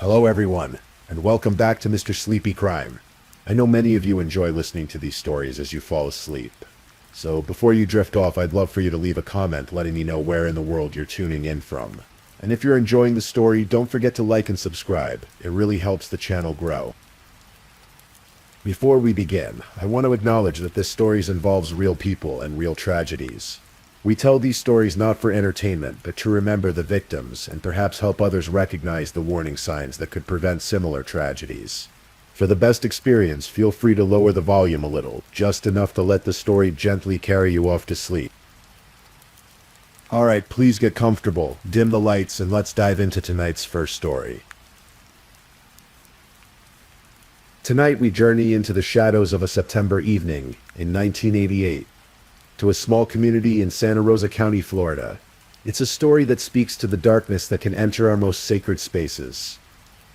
Hello everyone, and welcome back to Mr. Sleepy Crime. I know many of you enjoy listening to these stories as you fall asleep. So before you drift off, I'd love for you to leave a comment letting me know where in the world you're tuning in from. And if you're enjoying the story, don't forget to like and subscribe. It really helps the channel grow. Before we begin, I want to acknowledge that this story involves real people and real tragedies. We tell these stories not for entertainment, but to remember the victims and perhaps help others recognize the warning signs that could prevent similar tragedies. For the best experience, feel free to lower the volume a little, just enough to let the story gently carry you off to sleep. Alright, please get comfortable, dim the lights, and let's dive into tonight's first story. Tonight we journey into the shadows of a September evening in 1988. To a small community in Santa Rosa County, Florida. It's a story that speaks to the darkness that can enter our most sacred spaces,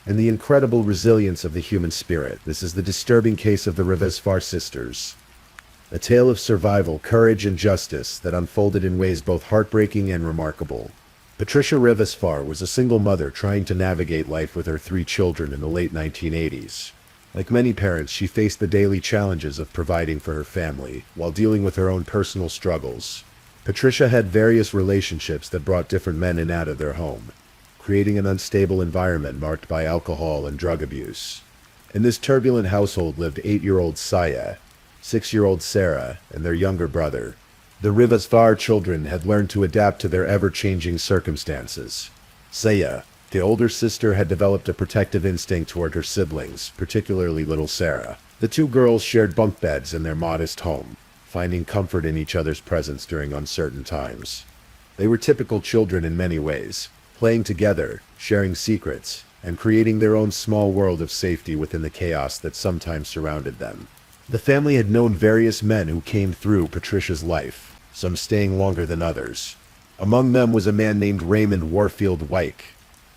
and the incredible resilience of the human spirit. This is the disturbing case of the Rivas-Farr sisters. A tale of survival, courage, and justice that unfolded in ways both heartbreaking and remarkable. Patricia Rivas-Farr was a single mother trying to navigate life with her 3 children in the late 1980s. Like many parents, she faced the daily challenges of providing for her family, while dealing with her own personal struggles. Patricia had various relationships that brought different men in and out of their home, creating an unstable environment marked by alcohol and drug abuse. In this turbulent household lived 8-year-old Saya, 6-year-old Sarah, and their younger brother. The Rivas-Farr children had learned to adapt to their ever-changing circumstances. Saya, the older sister, had developed a protective instinct toward her siblings, particularly little Sarah. The 2 girls shared bunk beds in their modest home, finding comfort in each other's presence during uncertain times. They were typical children in many ways, playing together, sharing secrets, and creating their own small world of safety within the chaos that sometimes surrounded them. The family had known various men who came through Patricia's life, some staying longer than others. Among them was a man named Raymond Warfield Wyke,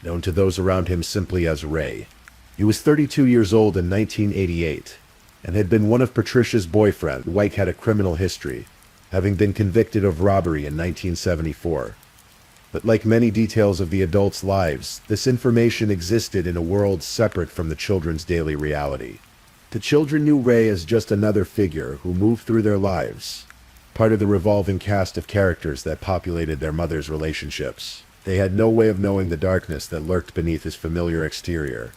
known to those around him simply as Ray. He was 32 years old in 1988, and had been one of Patricia's boyfriends. Wyke had a criminal history, having been convicted of robbery in 1974. But like many details of the adults' lives, this information existed in a world separate from the children's daily reality. The children knew Ray as just another figure who moved through their lives, part of the revolving cast of characters that populated their mother's relationships. They had no way of knowing the darkness that lurked beneath his familiar exterior,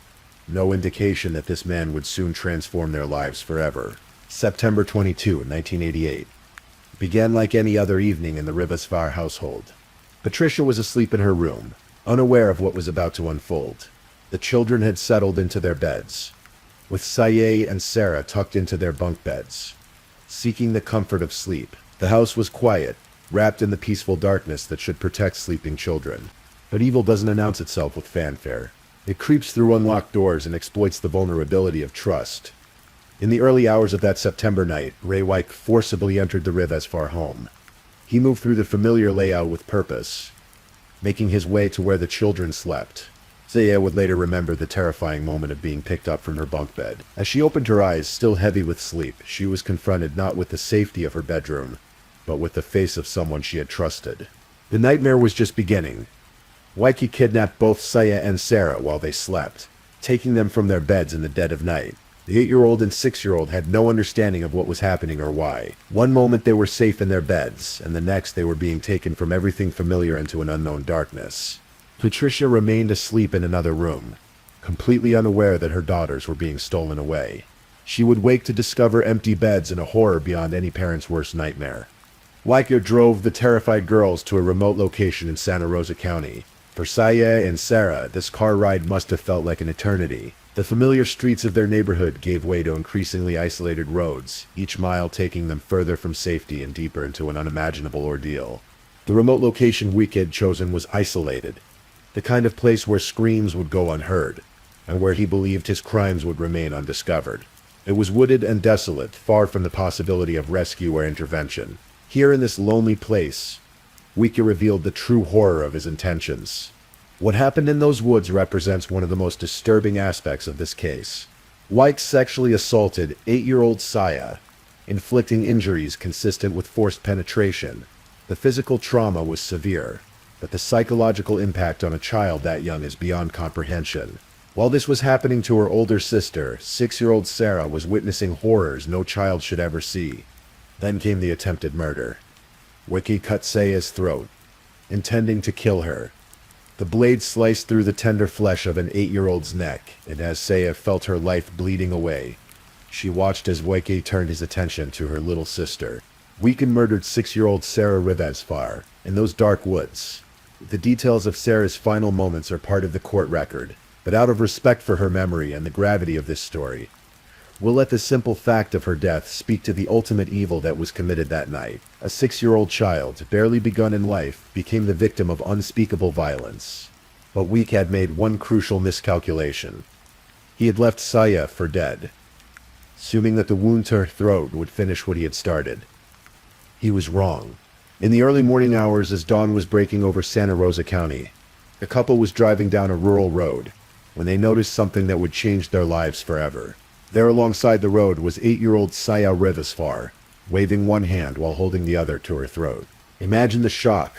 no indication that this man would soon transform their lives forever. September 22, 1988, began like any other evening in the Rivas-Farr household. Patricia was asleep in her room, unaware of what was about to unfold. The children had settled into their beds, with Saya and Sarah tucked into their bunk beds, seeking the comfort of sleep. The house was quiet, wrapped in the peaceful darkness that should protect sleeping children. But evil doesn't announce itself with fanfare. It creeps through unlocked doors and exploits the vulnerability of trust. In the early hours of that September night, Ray Wyke forcibly entered the Rivas-Farr home. He moved through the familiar layout with purpose, making his way to where the children slept. Saya would later remember the terrifying moment of being picked up from her bunk bed. As she opened her eyes, still heavy with sleep, she was confronted not with the safety of her bedroom, but with the face of someone she had trusted. The nightmare was just beginning. Wyke kidnapped both Saya and Sarah while they slept, taking them from their beds in the dead of night. The 8-year-old and 6-year-old had no understanding of what was happening or why. One moment they were safe in their beds, and the next they were being taken from everything familiar into an unknown darkness. Patricia remained asleep in another room, completely unaware that her daughters were being stolen away. She would wake to discover empty beds and a horror beyond any parent's worst nightmare. Wyke drove the terrified girls to a remote location in Santa Rosa County. For Saya and Sarah, this car ride must have felt like an eternity. The familiar streets of their neighborhood gave way to increasingly isolated roads, each mile taking them further from safety and deeper into an unimaginable ordeal. The remote location Wyke had chosen was isolated, the kind of place where screams would go unheard, and where he believed his crimes would remain undiscovered. It was wooded and desolate, far from the possibility of rescue or intervention. Here in this lonely place, Wyke revealed the true horror of his intentions. What happened in those woods represents one of the most disturbing aspects of this case. Wyke sexually assaulted 8-year-old Saya, inflicting injuries consistent with forced penetration. The physical trauma was severe, but the psychological impact on a child that young is beyond comprehension. While this was happening to her older sister, 6-year-old Sarah was witnessing horrors no child should ever see. Then came the attempted murder. Wiki cut Saya's throat, intending to kill her. The blade sliced through the tender flesh of an 8-year-old's neck, and as Saya felt her life bleeding away, she watched as Wiki turned his attention to her little sister. Wiki murdered 6-year-old Sarah Rivasfar in those dark woods. The details of Sarah's final moments are part of the court record, but out of respect for her memory and the gravity of this story, we'll let the simple fact of her death speak to the ultimate evil that was committed that night. A 6-year-old child, barely begun in life, became the victim of unspeakable violence. But Wiki had made one crucial miscalculation. He had left Saya for dead, assuming that the wound to her throat would finish what he had started. He was wrong. In the early morning hours, as dawn was breaking over Santa Rosa County, the couple was driving down a rural road when they noticed something that would change their lives forever. There alongside the road was 8-year-old Saya Rivasfar, waving one hand while holding the other to her throat. Imagine the shock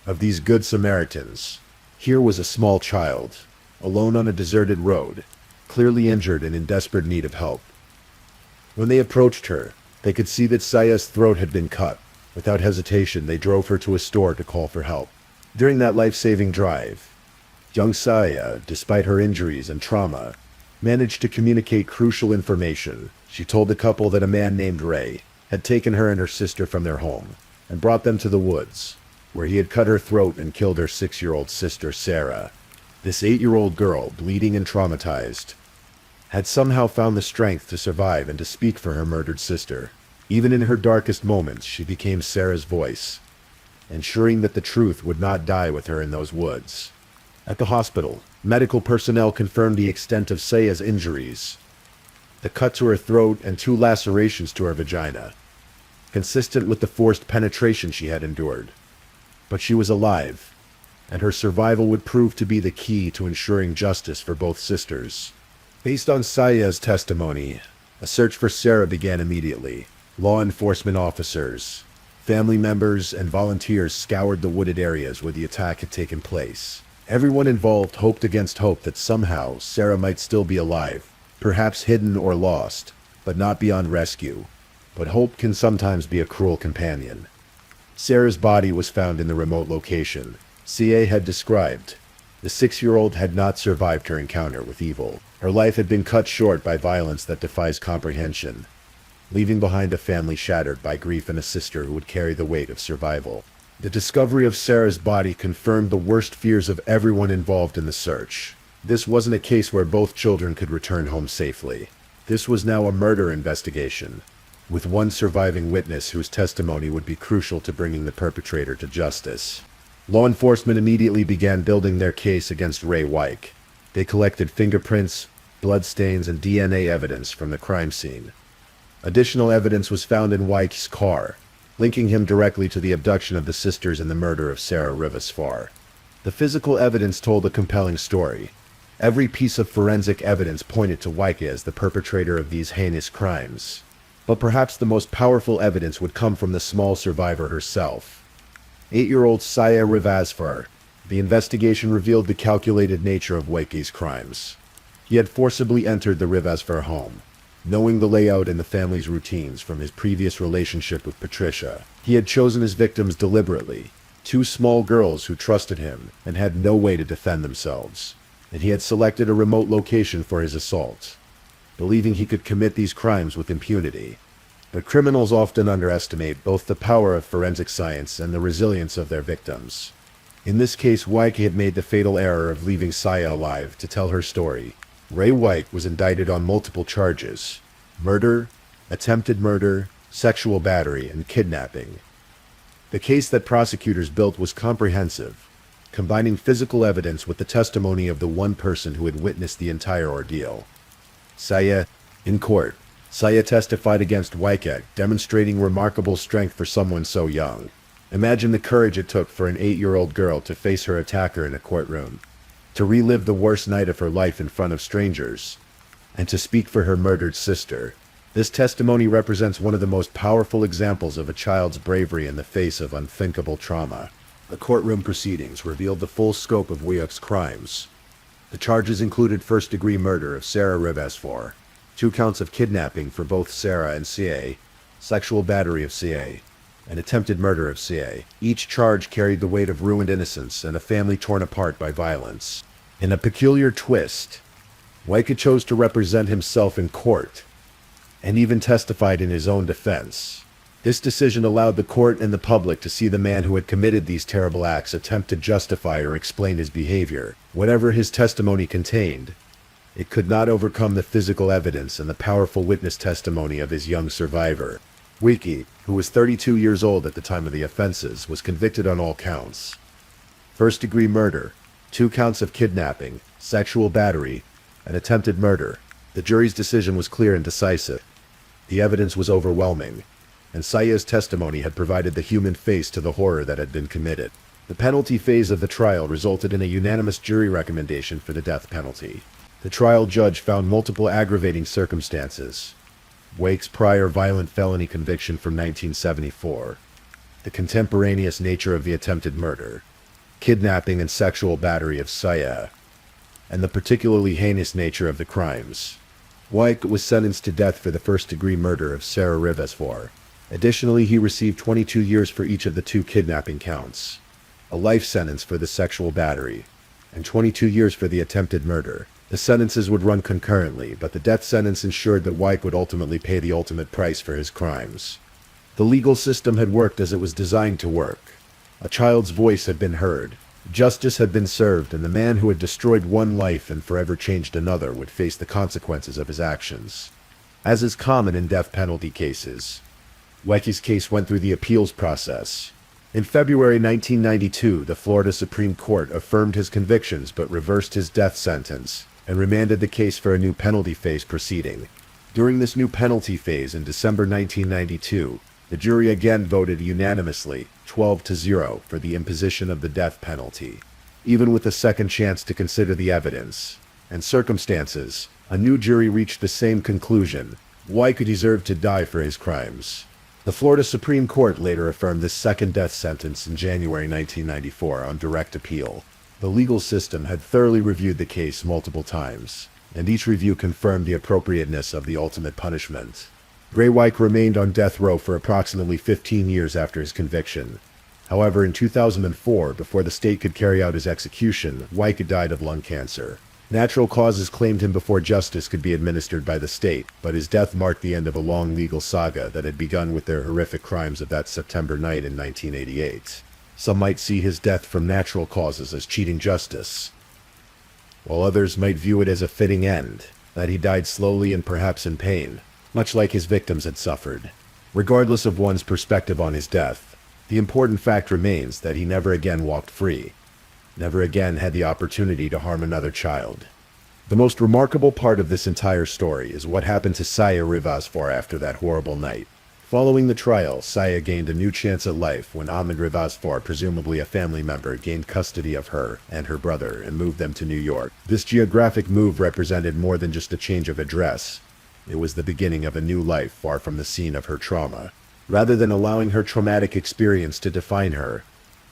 of these good Samaritans. Here was a small child, alone on a deserted road, clearly injured and in desperate need of help. When they approached her, they could see that Saya's throat had been cut. Without hesitation, they drove her to a store to call for help. During that life-saving drive, young Saya, despite her injuries and trauma, managed to communicate crucial information. She told the couple that a man named Ray had taken her and her sister from their home and brought them to the woods, where he had cut her throat and killed her 6-year-old sister, Sarah. This 8-year-old girl, bleeding and traumatized, had somehow found the strength to survive and to speak for her murdered sister. Even in her darkest moments, she became Sarah's voice, ensuring that the truth would not die with her in those woods. At the hospital, medical personnel confirmed the extent of Saya's injuries: the cut to her throat and 2 lacerations to her vagina, consistent with the forced penetration she had endured. But she was alive, and her survival would prove to be the key to ensuring justice for both sisters. Based on Saya's testimony, a search for Sarah began immediately. Law enforcement officers, family members, and volunteers scoured the wooded areas where the attack had taken place. Everyone involved hoped against hope that somehow Sarah might still be alive, perhaps hidden or lost, but not beyond rescue. But hope can sometimes be a cruel companion. Sarah's body was found in the remote location CA had described. The 6-year-old had not survived her encounter with evil. Her life had been cut short by violence that defies comprehension, leaving behind a family shattered by grief and a sister who would carry the weight of survival. The discovery of Sarah's body confirmed the worst fears of everyone involved in the search. This wasn't a case where both children could return home safely. This was now a murder investigation, with one surviving witness whose testimony would be crucial to bringing the perpetrator to justice. Law enforcement immediately began building their case against Ray Wike. They collected fingerprints, bloodstains, and DNA evidence from the crime scene. Additional evidence was found in Wike's car, linking him directly to the abduction of the sisters and the murder of Sarah Rivasfar. The physical evidence told a compelling story. Every piece of forensic evidence pointed to Wike as the perpetrator of these heinous crimes. But perhaps the most powerful evidence would come from the small survivor herself, 8-year-old Saya Rivasfar. The investigation revealed the calculated nature of Wike's crimes. He had forcibly entered the Rivasfar home, knowing the layout and the family's routines from his previous relationship with Patricia. He had chosen his victims deliberately, 2 small girls who trusted him and had no way to defend themselves. And he had selected a remote location for his assault, believing he could commit these crimes with impunity. But criminals often underestimate both the power of forensic science and the resilience of their victims. In this case, Wike had made the fatal error of leaving Saya alive to tell her story. Ray Wike was indicted on multiple charges: murder, attempted murder, sexual battery, and kidnapping. The case that prosecutors built was comprehensive, combining physical evidence with the testimony of the one person who had witnessed the entire ordeal. Saya. In court, Saya testified against Wike, demonstrating remarkable strength for someone so young. Imagine the courage it took for an 8-year-old girl to face her attacker in a courtroom, to relive the worst night of her life in front of strangers, and to speak for her murdered sister. This testimony represents one of the most powerful examples of a child's bravery in the face of unthinkable trauma. The courtroom proceedings revealed the full scope of Wike's crimes. The charges included first-degree murder of Sarah Rivesfor, 2 counts of kidnapping for both Sarah and CA, sexual battery of CA, and attempted murder of CA. Each charge carried the weight of ruined innocence and a family torn apart by violence. In a peculiar twist, Wycke chose to represent himself in court, and even testified in his own defense. This decision allowed the court and the public to see the man who had committed these terrible acts attempt to justify or explain his behavior. Whatever his testimony contained, it could not overcome the physical evidence and the powerful witness testimony of his young survivor. Wycke, who was 32 years old at the time of the offenses, was convicted on all counts. First-degree murder, 2 counts of kidnapping, sexual battery, and attempted murder. The jury's decision was clear and decisive. The evidence was overwhelming, and Saya's testimony had provided the human face to the horror that had been committed. The penalty phase of the trial resulted in a unanimous jury recommendation for the death penalty. The trial judge found multiple aggravating circumstances: Wycke's prior violent felony conviction from 1974, the contemporaneous nature of the attempted murder, kidnapping and sexual battery of Saya, and the particularly heinous nature of the crimes. Wycke was sentenced to death for the first-degree murder of Sarah Rivesfor. Additionally, he received 22 years for each of the 2 kidnapping counts, a life sentence for the sexual battery, and 22 years for the attempted murder. The sentences would run concurrently, but the death sentence ensured that Wycke would ultimately pay the ultimate price for his crimes. The legal system had worked as it was designed to work. A child's voice had been heard, justice had been served, and the man who had destroyed one life and forever changed another would face the consequences of his actions. As is common in death penalty cases, Wycke's case went through the appeals process. In February 1992, the Florida Supreme Court affirmed his convictions but reversed his death sentence and remanded the case for a new penalty phase proceeding. During this new penalty phase in December 1992, the jury again voted unanimously, 12-0, for the imposition of the death penalty. Even with a second chance to consider the evidence and circumstances, a new jury reached the same conclusion: Wycke deserved to die for his crimes. The Florida Supreme Court later affirmed this second death sentence in January 1994 on direct appeal. The legal system had thoroughly reviewed the case multiple times, and each review confirmed the appropriateness of the ultimate punishment. Ray Wycke remained on death row for approximately 15 years after his conviction. However, in 2004, before the state could carry out his execution, Wycke died of lung cancer. Natural causes claimed him before justice could be administered by the state, but his death marked the end of a long legal saga that had begun with their horrific crimes of that September night in 1988. Some might see his death from natural causes as cheating justice, while others might view it as a fitting end, that he died slowly and perhaps in pain, much like his victims had suffered. Regardless of one's perspective on his death, the important fact remains that he never again walked free, never again had the opportunity to harm another child. The most remarkable part of this entire story is what happened to Saya Rivesfor after that horrible night. Following the trial, Saya gained a new chance at life when Ahmed Rivesfor, presumably a family member, gained custody of her and her brother and moved them to New York. This geographic move represented more than just a change of address. It was the beginning of a new life far from the scene of her trauma. Rather than allowing her traumatic experience to define her,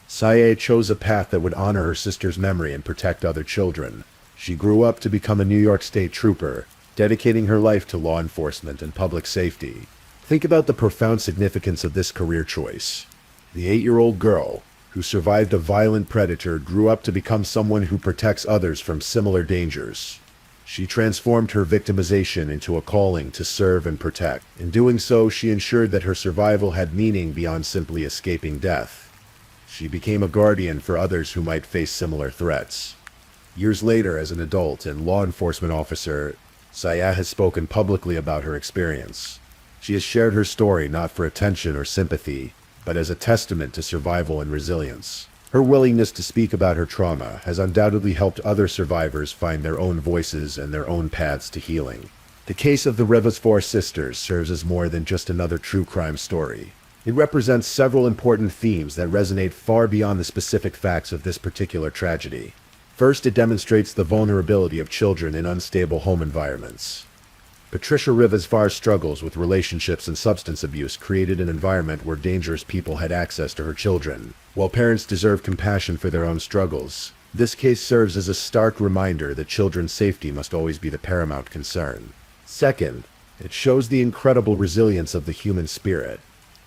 Saya chose a path that would honor her sister's memory and protect other children. She grew up to become a New York State trooper, dedicating her life to law enforcement and public safety. Think about the profound significance of this career choice. The 8-year-old girl, who survived a violent predator, grew up to become someone who protects others from similar dangers. She transformed her victimization into a calling to serve and protect. In doing so, she ensured that her survival had meaning beyond simply escaping death. She became a guardian for others who might face similar threats. Years later, as an adult and law enforcement officer, Saya has spoken publicly about her experience. She has shared her story not for attention or sympathy, but as a testament to survival and resilience. Her willingness to speak about her trauma has undoubtedly helped other survivors find their own voices and their own paths to healing. The case of the Rivesfor sisters serves as more than just another true crime story. It represents several important themes that resonate far beyond the specific facts of this particular tragedy. First, it demonstrates the vulnerability of children in unstable home environments. Patricia Rivesfor's struggles with relationships and substance abuse created an environment where dangerous people had access to her children. While parents deserve compassion for their own struggles, This case serves as a stark reminder that children's safety must always be the paramount concern. Second, it shows the incredible resilience of the human spirit.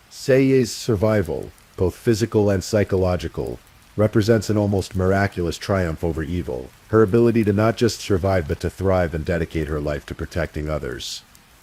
Seiye's survival, both physical and psychological, represents an almost miraculous triumph over evil. Her ability to not just survive but to thrive and dedicate her life to protecting others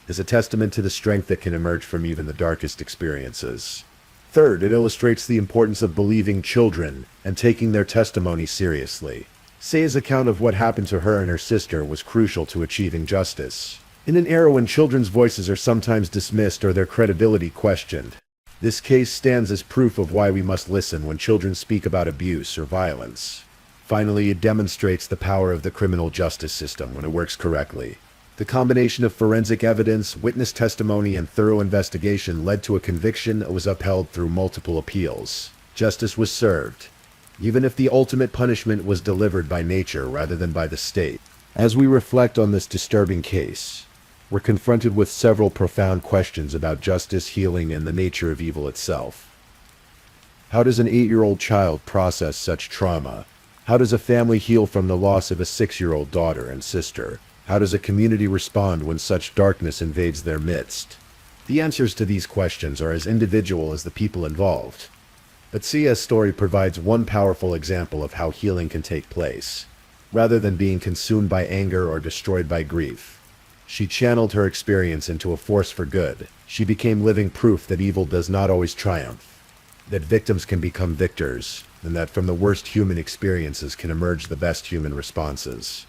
is a testament to the strength that can emerge from even the darkest experiences. Third, it illustrates the importance of believing children and taking their testimony seriously. Seiya's account of what happened to her and her sister was crucial to achieving justice. In an era when children's voices are sometimes dismissed or their credibility questioned, this case stands as proof of why we must listen when children speak about abuse or violence. Finally, it demonstrates the power of the criminal justice system when it works correctly. The combination of forensic evidence, witness testimony, and thorough investigation led to a conviction that was upheld through multiple appeals. Justice was served, even if the ultimate punishment was delivered by nature rather than by the state. As we reflect on this disturbing case, we're confronted with several profound questions about justice, healing, and the nature of evil itself. How does an 8-year-old child process such trauma? How does a family heal from the loss of a 6-year-old daughter and sister? How does a community respond when such darkness invades their midst? The answers to these questions are as individual as the people involved. But Seiya's story provides one powerful example of how healing can take place. Rather than being consumed by anger or destroyed by grief, she channeled her experience into a force for good. She became living proof that evil does not always triumph, that victims can become victors, and that from the worst human experiences can emerge the best human responses.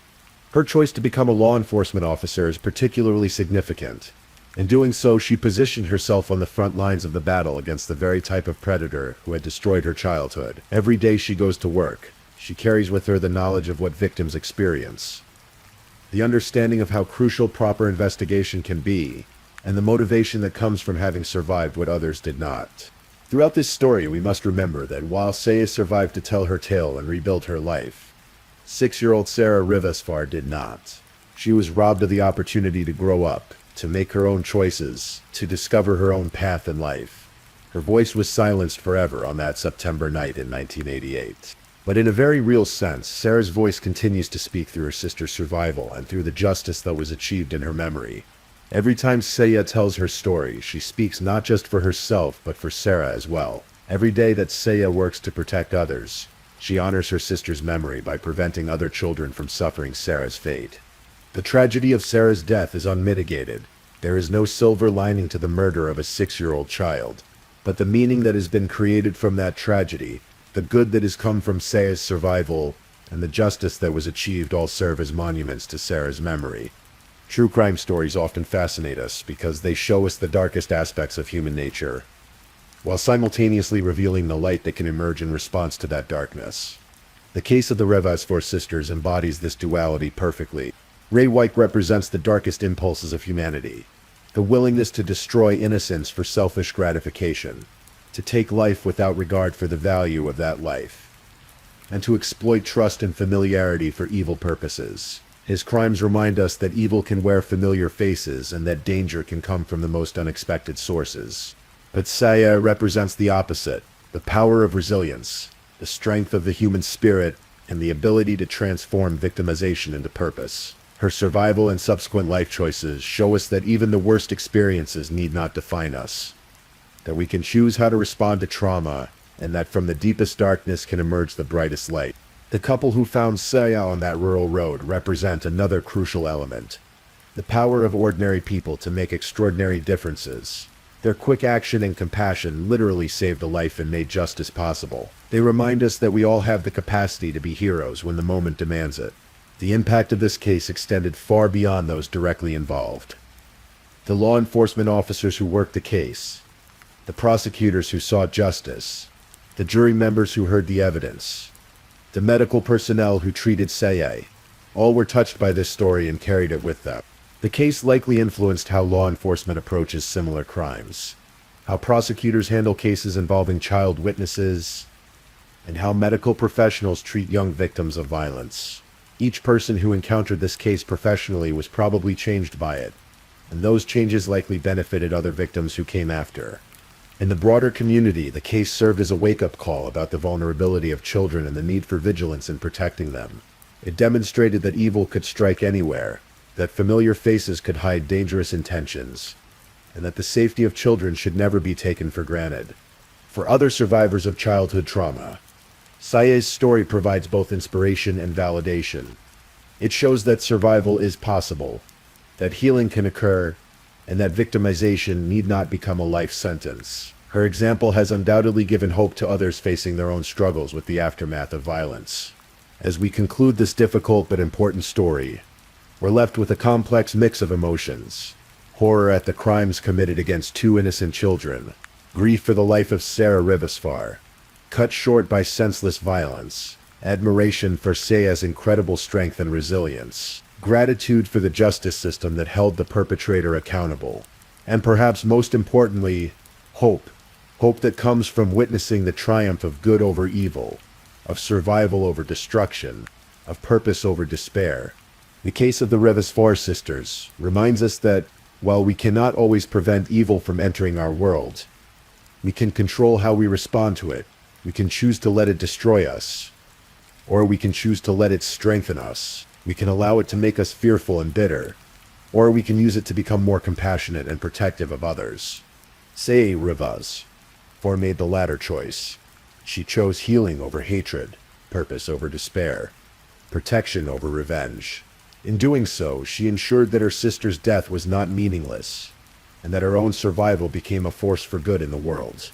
Her choice to become a law enforcement officer is particularly significant. In doing so, she positioned herself on the front lines of the battle against the very type of predator who had destroyed her childhood. Every day she goes to work, she carries with her the knowledge of what victims experience, the understanding of how crucial proper investigation can be, and the motivation that comes from having survived what others did not. Throughout this story, we must remember that while Seiya survived to tell her tale and rebuild her life, 6-year-old Sarah Rivasfar did not. She was robbed of the opportunity to grow up, to make her own choices, to discover her own path in life. Her voice was silenced forever on that September night in 1988. But in a very real sense, Sarah's voice continues to speak through her sister's survival and through the justice that was achieved in her memory. Every time Seiya tells her story, she speaks not just for herself, but for Sarah as well. Every day that Seiya works to protect others, she honors her sister's memory by preventing other children from suffering Sarah's fate. The tragedy of Sarah's death is unmitigated. There is no silver lining to the murder of a 6-year-old child. But the meaning that has been created from that tragedy, the good that has come from Seiya's survival, and the justice that was achieved all serve as monuments to Sarah's memory. True crime stories often fascinate us because they show us the darkest aspects of human nature, while simultaneously revealing the light that can emerge in response to that darkness. The case of the Rivasfar sisters embodies this duality perfectly. Ray White represents the darkest impulses of humanity, the willingness to destroy innocence for selfish gratification, to take life without regard for the value of that life, and to exploit trust and familiarity for evil purposes. His crimes remind us that evil can wear familiar faces and that danger can come from the most unexpected sources. But Seiya represents the opposite, the power of resilience, the strength of the human spirit, and the ability to transform victimization into purpose. Her survival and subsequent life choices show us that even the worst experiences need not define us, that we can choose how to respond to trauma, and that from the deepest darkness can emerge the brightest light. The couple who found Seiya on that rural road represent another crucial element, the power of ordinary people to make extraordinary differences. Their quick action and compassion literally saved a life and made justice possible. They remind us that we all have the capacity to be heroes when the moment demands it. The impact of this case extended far beyond those directly involved. The law enforcement officers who worked the case, the prosecutors who sought justice, the jury members who heard the evidence, the medical personnel who treated Seiya, all were touched by this story and carried it with them. The case likely influenced how law enforcement approaches similar crimes, how prosecutors handle cases involving child witnesses, and how medical professionals treat young victims of violence. Each person who encountered this case professionally was probably changed by it, and those changes likely benefited other victims who came after. In the broader community, the case served as a wake-up call about the vulnerability of children and the need for vigilance in protecting them. It demonstrated that evil could strike anywhere, that familiar faces could hide dangerous intentions, and that the safety of children should never be taken for granted. For other survivors of childhood trauma, Saye's story provides both inspiration and validation. It shows that survival is possible, that healing can occur, and that victimization need not become a life sentence. Her example has undoubtedly given hope to others facing their own struggles with the aftermath of violence. As we conclude this difficult but important story, we're left with a complex mix of emotions. Horror at the crimes committed against two innocent children, grief for the life of Sarah Rivasfar, cut short by senseless violence, admiration for Saya's incredible strength and resilience, gratitude for the justice system that held the perpetrator accountable, and perhaps most importantly, hope. Hope that comes from witnessing the triumph of good over evil, of survival over destruction, of purpose over despair. The case of the Rivasfar sisters reminds us that, while we cannot always prevent evil from entering our world, we can control how we respond to it. We can choose to let it destroy us, or we can choose to let it strengthen us. We can allow it to make us fearful and bitter, or we can use it to become more compassionate and protective of others. Say Rivasfar made the latter choice. She chose healing over hatred, purpose over despair, protection over revenge. In doing so, she ensured that her sister's death was not meaningless, and that her own survival became a force for good in the world.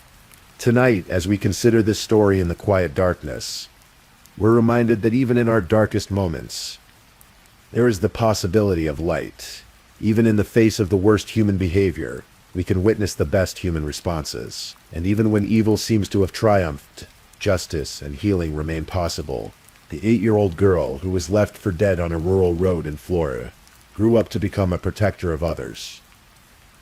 Tonight, as we consider this story in the quiet darkness, we're reminded that even in our darkest moments, there is the possibility of light. Even in the face of the worst human behavior, we can witness the best human responses. And even when evil seems to have triumphed, justice and healing remain possible. The 8-year-old girl who was left for dead on a rural road in Florida grew up to become a protector of others.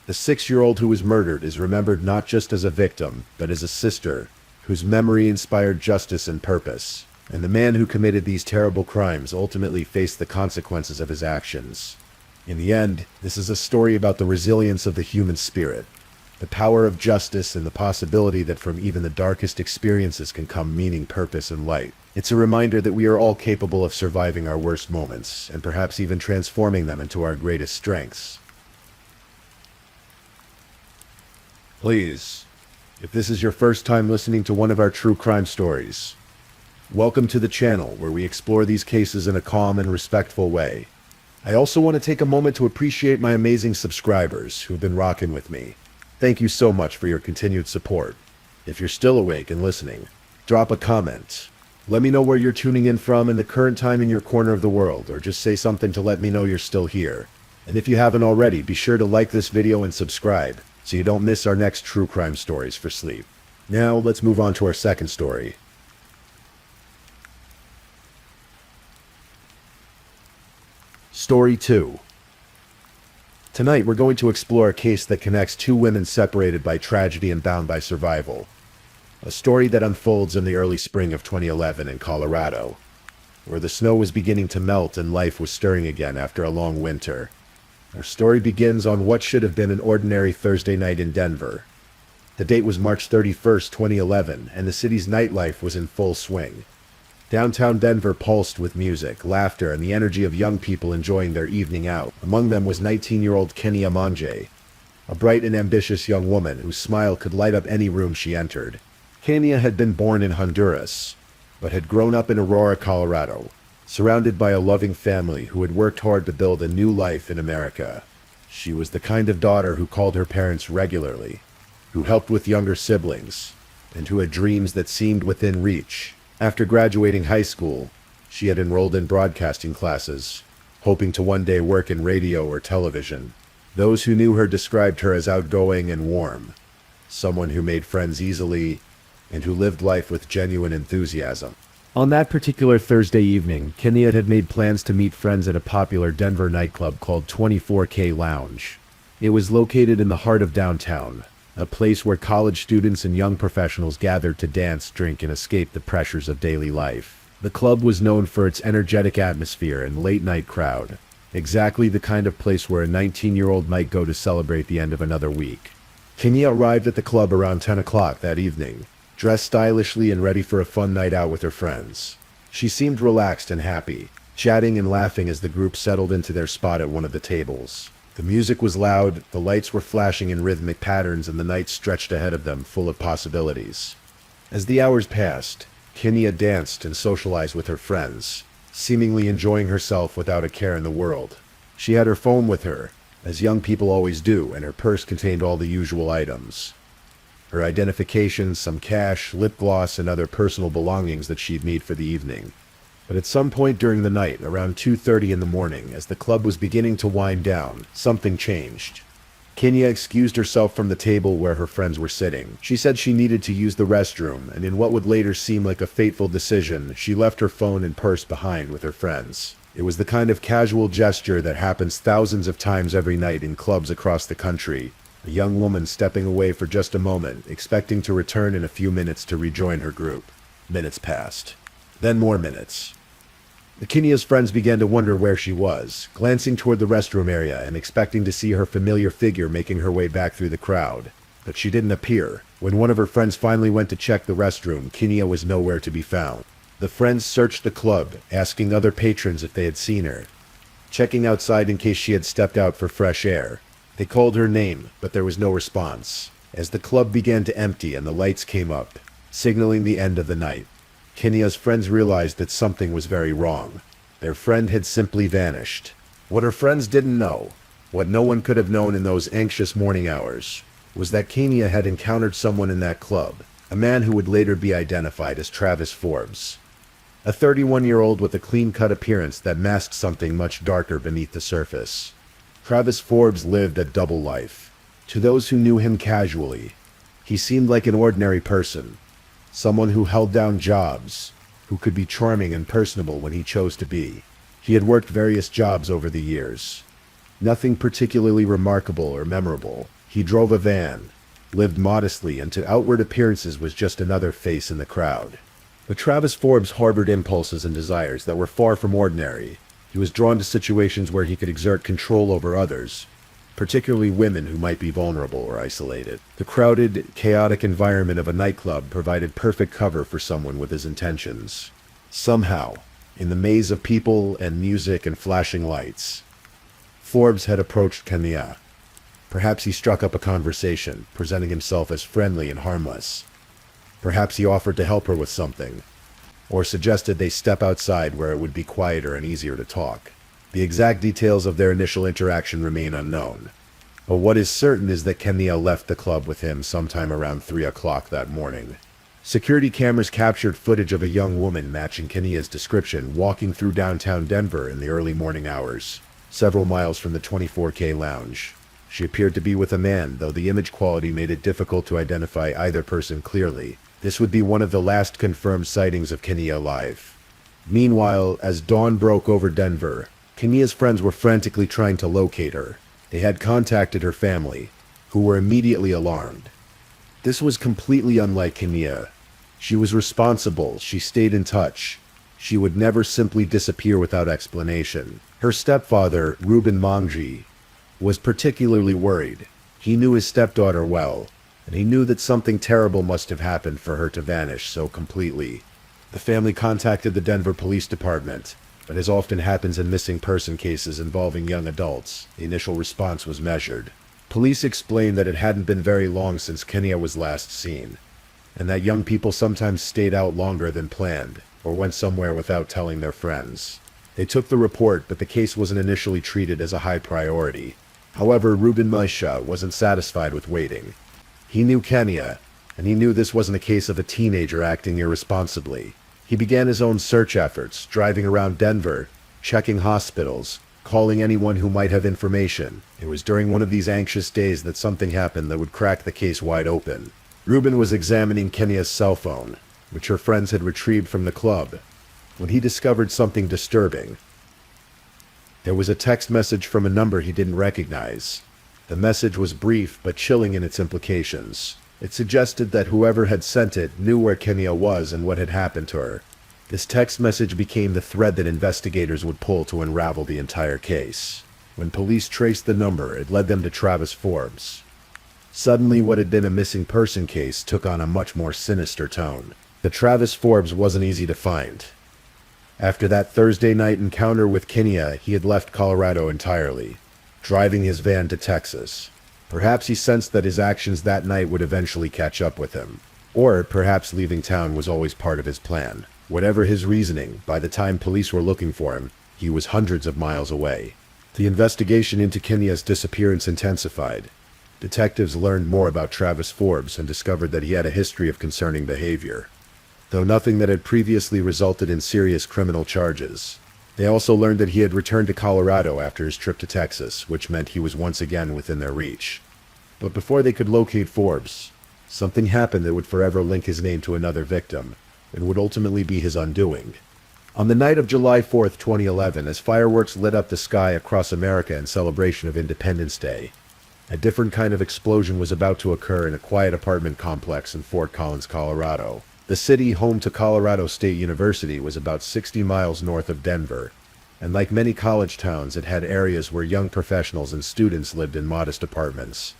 The 6-year-old who was murdered is remembered not just as a victim, but as a sister whose memory inspired justice and purpose. And the man who committed these terrible crimes ultimately faced the consequences of his actions. In the end, this is a story about the resilience of the human spirit, the power of justice, and the possibility that from even the darkest experiences can come meaning, purpose, and light. It's a reminder that we are all capable of surviving our worst moments, and perhaps even transforming them into our greatest strengths. Please, if this is your first time listening to one of our true crime stories, welcome to the channel where we explore these cases in a calm and respectful way. I also want to take a moment to appreciate my amazing subscribers who've been rocking with me. Thank you so much for your continued support. If you're still awake and listening, drop a comment. Let me know where you're tuning in from and the current time in your corner of the world, or just say something to let me know you're still here. And if you haven't already, be sure to like this video and subscribe so you don't miss our next true crime stories for sleep. Now, let's move on to our second story. Story 2. Tonight we're going to explore a case that connects two women separated by tragedy and bound by survival. A story that unfolds in the early spring of 2011 in Colorado, where the snow was beginning to melt and life was stirring again after a long winter. Our story begins on what should have been an ordinary Thursday night in Denver. The date was March 31st, 2011, and the city's nightlife was in full swing. Downtown Denver pulsed with music, laughter, and the energy of young people enjoying their evening out. Among them was 19-year-old Kenya Manje, a bright and ambitious young woman whose smile could light up any room she entered. Kenya had been born in Honduras, but had grown up in Aurora, Colorado, surrounded by a loving family who had worked hard to build a new life in America. She was the kind of daughter who called her parents regularly, who helped with younger siblings, and who had dreams that seemed within reach. After graduating high school, she had enrolled in broadcasting classes, hoping to one day work in radio or television. Those who knew her described her as outgoing and warm, someone who made friends easily, and who lived life with genuine enthusiasm. On that particular Thursday evening, Kenya had made plans to meet friends at a popular Denver nightclub called 24K Lounge. It was located in the heart of downtown, a place where college students and young professionals gathered to dance, drink, and escape the pressures of daily life. The club was known for its energetic atmosphere and late-night crowd, exactly the kind of place where a 19-year-old might go to celebrate the end of another week. Kenya arrived at the club around 10 o'clock that evening, dressed stylishly and ready for a fun night out with her friends. She seemed relaxed and happy, chatting and laughing as the group settled into their spot at one of the tables. The music was loud, the lights were flashing in rhythmic patterns, and the night stretched ahead of them full of possibilities. As the hours passed, Kenya danced and socialized with her friends, seemingly enjoying herself without a care in the world. She had her phone with her, as young people always do, and her purse contained all the usual items. Her identification, some cash, lip gloss, and other personal belongings that she'd need for the evening. But at some point during the night, around 2:30 in the morning, as the club was beginning to wind down, something changed. Kenya excused herself from the table where her friends were sitting. She said she needed to use the restroom, and in what would later seem like a fateful decision, she left her phone and purse behind with her friends. It was the kind of casual gesture that happens thousands of times every night in clubs across the country. A young woman stepping away for just a moment, expecting to return in a few minutes to rejoin her group. Minutes passed. Then more minutes. Kenya's friends began to wonder where she was, glancing toward the restroom area and expecting to see her familiar figure making her way back through the crowd. But she didn't appear. When one of her friends finally went to check the restroom, Kenya was nowhere to be found. The friends searched the club, asking other patrons if they had seen her, checking outside in case she had stepped out for fresh air. They called her name, but there was no response. As the club began to empty and the lights came up, signaling the end of the night, Kenya's friends realized that something was very wrong. Their friend had simply vanished. What her friends didn't know, what no one could have known in those anxious morning hours, was that Kenya had encountered someone in that club, a man who would later be identified as Travis Forbes. A 31-year-old with a clean-cut appearance that masked something much darker beneath the surface. Travis Forbes lived a double life. To those who knew him casually, he seemed like an ordinary person, someone who held down jobs, who could be charming and personable when he chose to be. He had worked various jobs over the years. Nothing particularly remarkable or memorable. He drove a van, lived modestly, and to outward appearances was just another face in the crowd. But Travis Forbes harbored impulses and desires that were far from ordinary. He was drawn to situations where he could exert control over others, particularly women who might be vulnerable or isolated. The crowded, chaotic environment of a nightclub provided perfect cover for someone with his intentions. Somehow, in the maze of people and music and flashing lights, Forbes had approached Kenya. Perhaps he struck up a conversation, presenting himself as friendly and harmless. Perhaps he offered to help her with something, or suggested they step outside where it would be quieter and easier to talk. The exact details of their initial interaction remain unknown, but what is certain is that Kenya left the club with him sometime around 3 o'clock that morning. Security cameras captured footage of a young woman matching Kenya's description walking through downtown Denver in the early morning hours, several miles from the 24K lounge. She appeared to be with a man, though the image quality made it difficult to identify either person clearly. This would be one of the last confirmed sightings of Kenya alive. Meanwhile, as dawn broke over Denver, Kenya's friends were frantically trying to locate her. They had contacted her family, who were immediately alarmed. This was completely unlike Kenya. She was responsible, she stayed in touch. She would never simply disappear without explanation. Her stepfather, Ruben Mangji, was particularly worried. He knew his stepdaughter well, and he knew that something terrible must have happened for her to vanish so completely. The family contacted the Denver Police Department, but as often happens in missing person cases involving young adults, the initial response was measured. Police explained that it hadn't been very long since Kenya was last seen, and that young people sometimes stayed out longer than planned, or went somewhere without telling their friends. They took the report, but the case wasn't initially treated as a high priority. However, Ruben Maisha wasn't satisfied with waiting. He knew Kenya, and he knew this wasn't a case of a teenager acting irresponsibly. He began his own search efforts, driving around Denver, checking hospitals, calling anyone who might have information. It was during one of these anxious days that something happened that would crack the case wide open. Ruben was examining Kenya's cell phone, which her friends had retrieved from the club, when he discovered something disturbing. There was a text message from a number he didn't recognize. The message was brief but chilling in its implications. It suggested that whoever had sent it knew where Kenya was and what had happened to her. This text message became the thread that investigators would pull to unravel the entire case. When police traced the number, it led them to Travis Forbes. Suddenly, what had been a missing person case took on a much more sinister tone. The Travis Forbes wasn't easy to find. After that Thursday night encounter with Kenya, he had left Colorado entirely, driving his van to Texas. Perhaps he sensed that his actions that night would eventually catch up with him. Or perhaps leaving town was always part of his plan. Whatever his reasoning, by the time police were looking for him, he was hundreds of miles away. The investigation into Kenya's disappearance intensified. Detectives learned more about Travis Forbes and discovered that he had a history of concerning behavior, though nothing that had previously resulted in serious criminal charges. They also learned that he had returned to Colorado after his trip to Texas, which meant he was once again within their reach. But before they could locate Forbes, something happened that would forever link his name to another victim, and would ultimately be his undoing. On the night of July 4th, 2011, as fireworks lit up the sky across America in celebration of Independence Day, a different kind of explosion was about to occur in a quiet apartment complex in Fort Collins, Colorado. The city, home to Colorado State University, was about 60 miles north of Denver, and like many college towns, it had areas where young professionals and students lived in modest apartments,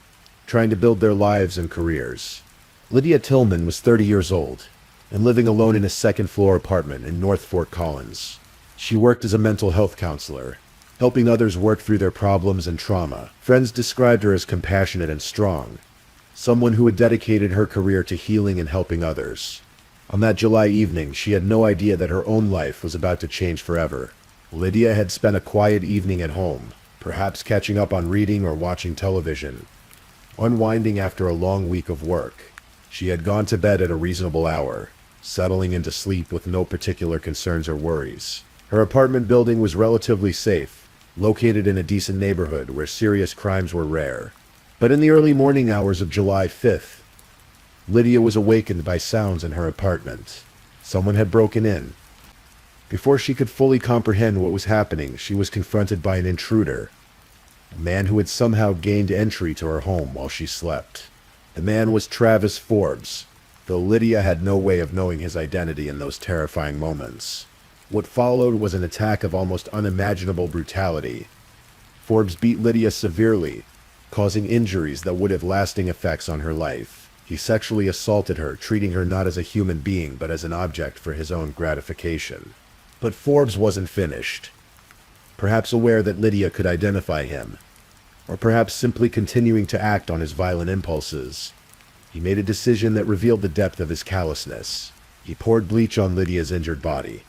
trying to build their lives and careers. Lydia Tillman was 30 years old, and living alone in a second-floor apartment in North Fort Collins. She worked as a mental health counselor, helping others work through their problems and trauma. Friends described her as compassionate and strong, someone who had dedicated her career to healing and helping others. On that July evening, she had no idea that her own life was about to change forever. Lydia had spent a quiet evening at home, perhaps catching up on reading or watching television, unwinding after a long week of work. She had gone to bed at a reasonable hour, settling into sleep with no particular concerns or worries. Her apartment building was relatively safe, located in a decent neighborhood where serious crimes were rare. But in the early morning hours of July 5th, Lydia was awakened by sounds in her apartment. Someone had broken in. Before she could fully comprehend what was happening, she was confronted by an intruder, a man who had somehow gained entry to her home while she slept. The man was Travis Forbes, though Lydia had no way of knowing his identity in those terrifying moments. What followed was an attack of almost unimaginable brutality. Forbes beat Lydia severely, causing injuries that would have lasting effects on her life. He sexually assaulted her, treating her not as a human being but as an object for his own gratification. But Forbes wasn't finished. Perhaps aware that Lydia could identify him, or perhaps simply continuing to act on his violent impulses, he made a decision that revealed the depth of his callousness. He poured bleach on Lydia's injured body,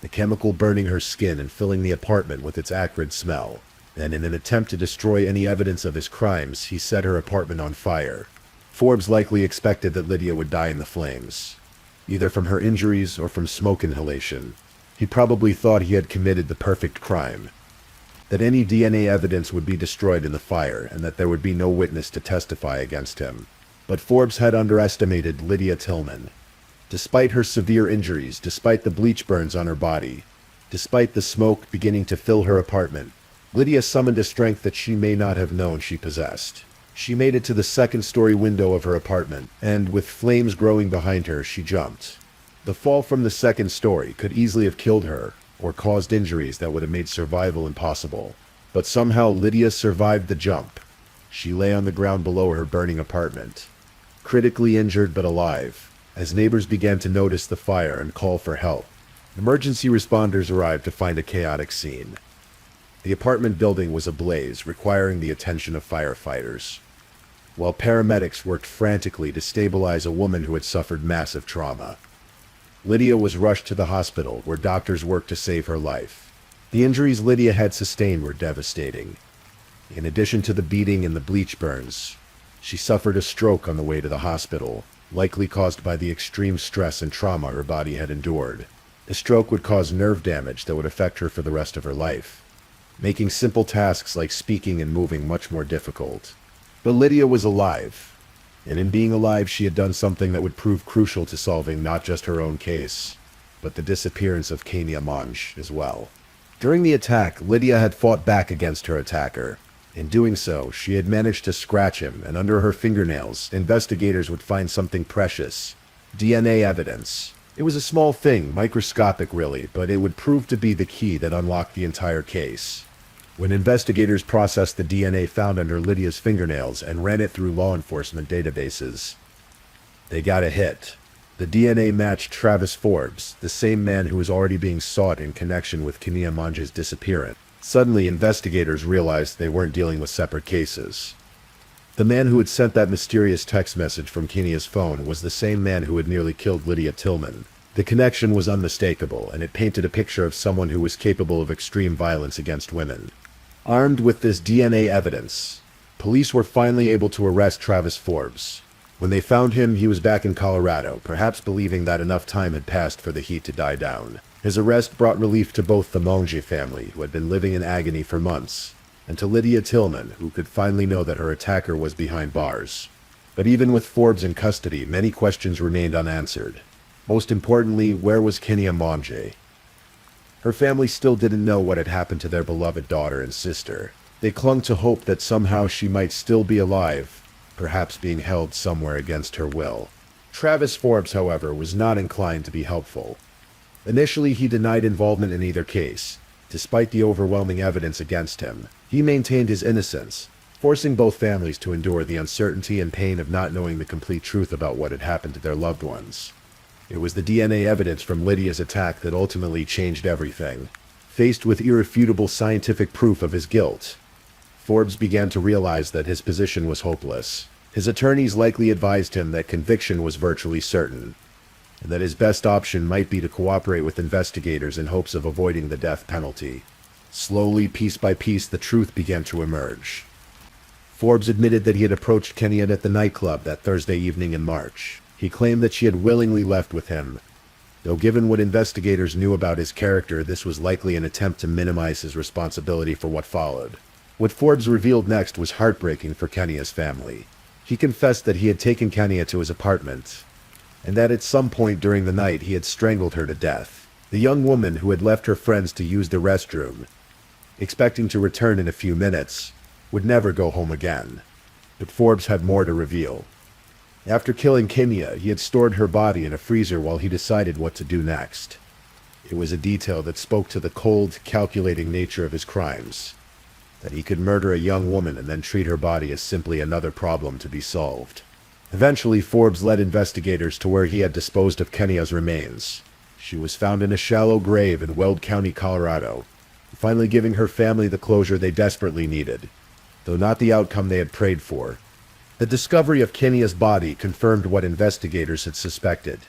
the chemical burning her skin and filling the apartment with its acrid smell. Then, in an attempt to destroy any evidence of his crimes, he set her apartment on fire. Forbes likely expected that Lydia would die in the flames, either from her injuries or from smoke inhalation. He probably thought he had committed the perfect crime, that any DNA evidence would be destroyed in the fire and that there would be no witness to testify against him. But Forbes had underestimated Lydia Tillman. Despite her severe injuries, despite the bleach burns on her body, despite the smoke beginning to fill her apartment, Lydia summoned a strength that she may not have known she possessed. She made it to the second-story window of her apartment, and with flames growing behind her, she jumped. The fall from the second story could easily have killed her, or caused injuries that would have made survival impossible. But somehow Lydia survived the jump. She lay on the ground below her burning apartment, critically injured but alive, as neighbors began to notice the fire and call for help. Emergency responders arrived to find a chaotic scene. The apartment building was ablaze, requiring the attention of firefighters, while paramedics worked frantically to stabilize a woman who had suffered massive trauma. Lydia was rushed to the hospital, where doctors worked to save her life. The injuries Lydia had sustained were devastating. In addition to the beating and the bleach burns, she suffered a stroke on the way to the hospital, likely caused by the extreme stress and trauma her body had endured. The stroke would cause nerve damage that would affect her for the rest of her life, making simple tasks like speaking and moving much more difficult. But Lydia was alive, and in being alive she had done something that would prove crucial to solving not just her own case, but the disappearance of Kenya Monge as well. During the attack, Lydia had fought back against her attacker. In doing so, she had managed to scratch him, and under her fingernails, investigators would find something precious: DNA evidence. It was a small thing, microscopic really, but it would prove to be the key that unlocked the entire case. When investigators processed the DNA found under Lydia's fingernails and ran it through law enforcement databases, they got a hit. The DNA matched Travis Forbes, the same man who was already being sought in connection with Kenia Manje's disappearance. Suddenly, investigators realized they weren't dealing with separate cases. The man who had sent that mysterious text message from Kenia's phone was the same man who had nearly killed Lydia Tillman. The connection was unmistakable, and it painted a picture of someone who was capable of extreme violence against women. Armed with this DNA evidence, police were finally able to arrest Travis Forbes. When they found him, he was back in Colorado, perhaps believing that enough time had passed for the heat to die down. His arrest brought relief to both the Monge family, who had been living in agony for months, and to Lydia Tillman, who could finally know that her attacker was behind bars. But even with Forbes in custody, many questions remained unanswered. Most importantly, where was Kenia Manje? Her family still didn't know what had happened to their beloved daughter and sister. They clung to hope that somehow she might still be alive, perhaps being held somewhere against her will. Travis Forbes, however, was not inclined to be helpful. Initially, he denied involvement in either case. Despite the overwhelming evidence against him, he maintained his innocence, forcing both families to endure the uncertainty and pain of not knowing the complete truth about what had happened to their loved ones. It was the DNA evidence from Lydia's attack that ultimately changed everything. Faced with irrefutable scientific proof of his guilt, Forbes began to realize that his position was hopeless. His attorneys likely advised him that conviction was virtually certain, and that his best option might be to cooperate with investigators in hopes of avoiding the death penalty. Slowly, piece by piece, the truth began to emerge. Forbes admitted that he had approached Kenia at the nightclub that Thursday evening in March. He claimed that she had willingly left with him, though given what investigators knew about his character, this was likely an attempt to minimize his responsibility for what followed. What Forbes revealed next was heartbreaking for Kenia's family. He confessed that he had taken Kenia to his apartment, and that at some point during the night he had strangled her to death. The young woman, who had left her friends to use the restroom, expecting to return in a few minutes, would never go home again. But Forbes had more to reveal. After killing Kenia, he had stored her body in a freezer while he decided what to do next. It was a detail that spoke to the cold, calculating nature of his crimes. That he could murder a young woman and then treat her body as simply another problem to be solved. Eventually, Forbes led investigators to where he had disposed of Kenia's remains. She was found in a shallow grave in Weld County, Colorado, finally giving her family the closure they desperately needed, though not the outcome they had prayed for. The discovery of Kenia's body confirmed what investigators had suspected,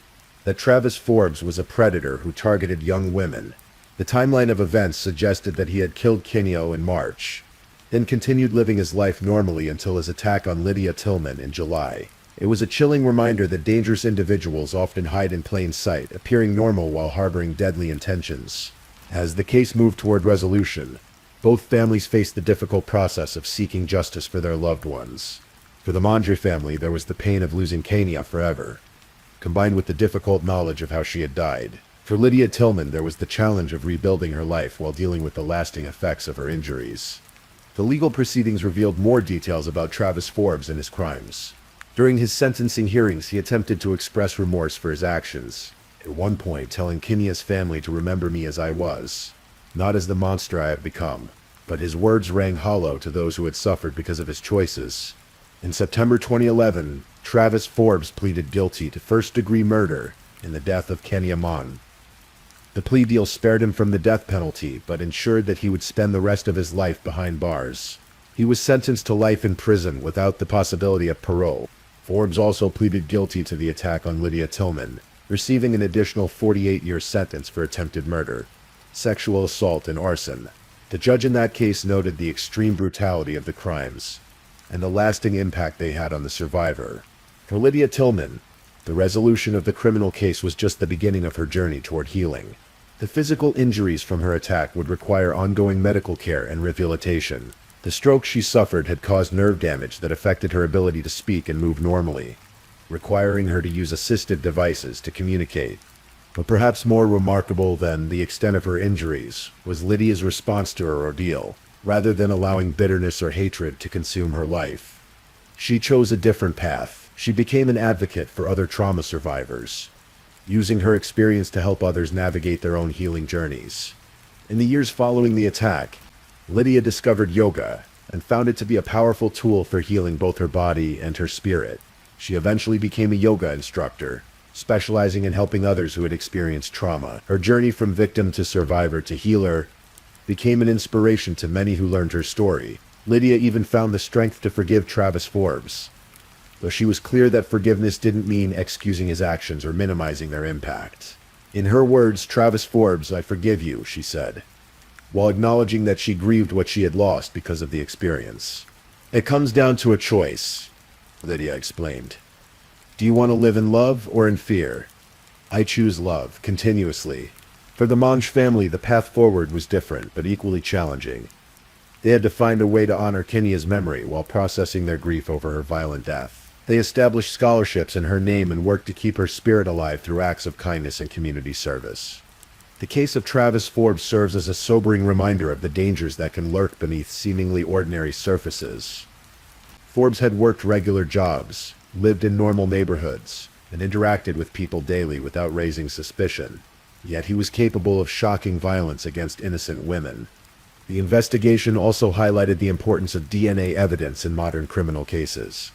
that Travis Forbes was a predator who targeted young women. The timeline of events suggested that he had killed Kenia in March, then continued living his life normally until his attack on Lydia Tillman in July. It was a chilling reminder that dangerous individuals often hide in plain sight, appearing normal while harboring deadly intentions. As the case moved toward resolution, both families faced the difficult process of seeking justice for their loved ones. For the Monge family, there was the pain of losing Kenia forever, combined with the difficult knowledge of how she had died. For Lydia Tillman, there was the challenge of rebuilding her life while dealing with the lasting effects of her injuries. The legal proceedings revealed more details about Travis Forbes and his crimes. During his sentencing hearings, he attempted to express remorse for his actions, at one point telling Kenia's family to remember me as I was, not as the monster I have become. But his words rang hollow to those who had suffered because of his choices. In September 2011, Travis Forbes pleaded guilty to first-degree murder in the death of Kenia Manj. The plea deal spared him from the death penalty, but ensured that he would spend the rest of his life behind bars. He was sentenced to life in prison without the possibility of parole. Forbes also pleaded guilty to the attack on Lydia Tillman, receiving an additional 48-year sentence for attempted murder, sexual assault, and arson. The judge in that case noted the extreme brutality of the crimes and the lasting impact they had on the survivor. For Lydia Tillman, the resolution of the criminal case was just the beginning of her journey toward healing. The physical injuries from her attack would require ongoing medical care and rehabilitation. The stroke she suffered had caused nerve damage that affected her ability to speak and move normally, requiring her to use assistive devices to communicate. But perhaps more remarkable than the extent of her injuries was Lydia's response to her ordeal. Rather than allowing bitterness or hatred to consume her life, she chose a different path. She became an advocate for other trauma survivors, using her experience to help others navigate their own healing journeys. In the years following the attack, Lydia discovered yoga and found it to be a powerful tool for healing both her body and her spirit. She eventually became a yoga instructor, specializing in helping others who had experienced trauma. Her journey from victim to survivor to healer became an inspiration to many who learned her story. Lydia even found the strength to forgive Travis Forbes, though she was clear that forgiveness didn't mean excusing his actions or minimizing their impact. In her words, "Travis Forbes, I forgive you," she said, while acknowledging that she grieved what she had lost because of the experience. "It comes down to a choice," Lydia explained. "Do you want to live in love or in fear? I choose love," continuously. For the Monge family, the path forward was different, but equally challenging. They had to find a way to honor Kenya's memory while processing their grief over her violent death. They established scholarships in her name and worked to keep her spirit alive through acts of kindness and community service. The case of Travis Forbes serves as a sobering reminder of the dangers that can lurk beneath seemingly ordinary surfaces. Forbes had worked regular jobs, lived in normal neighborhoods, and interacted with people daily without raising suspicion. Yet he was capable of shocking violence against innocent women. The investigation also highlighted the importance of DNA evidence in modern criminal cases.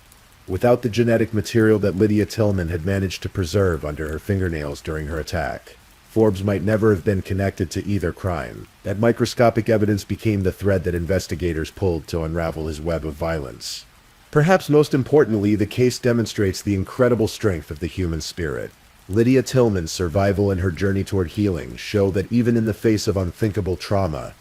Without the genetic material that Lydia Tillman had managed to preserve under her fingernails during her attack, Forbes might never have been connected to either crime. That microscopic evidence became the thread that investigators pulled to unravel his web of violence. Perhaps most importantly, the case demonstrates the incredible strength of the human spirit. Lydia Tillman's survival and her journey toward healing show that even in the face of unthinkable trauma,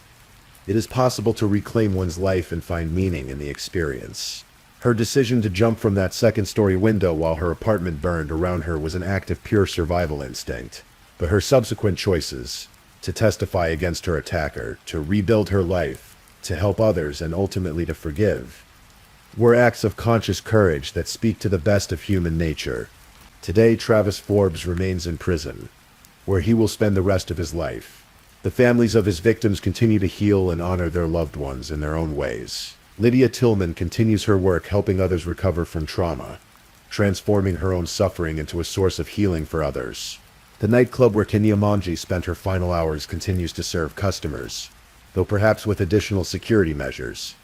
it is possible to reclaim one's life and find meaning in the experience. Her decision to jump from that second-story window while her apartment burned around her was an act of pure survival instinct. But her subsequent choices, to testify against her attacker, to rebuild her life, to help others, and ultimately to forgive, were acts of conscious courage that speak to the best of human nature. Today, Travis Forbes remains in prison, where he will spend the rest of his life. The families of his victims continue to heal and honor their loved ones in their own ways. Lydia Tillman continues her work helping others recover from trauma, transforming her own suffering into a source of healing for others. The nightclub where Kenya Manji spent her final hours continues to serve customers, though perhaps with additional security measures.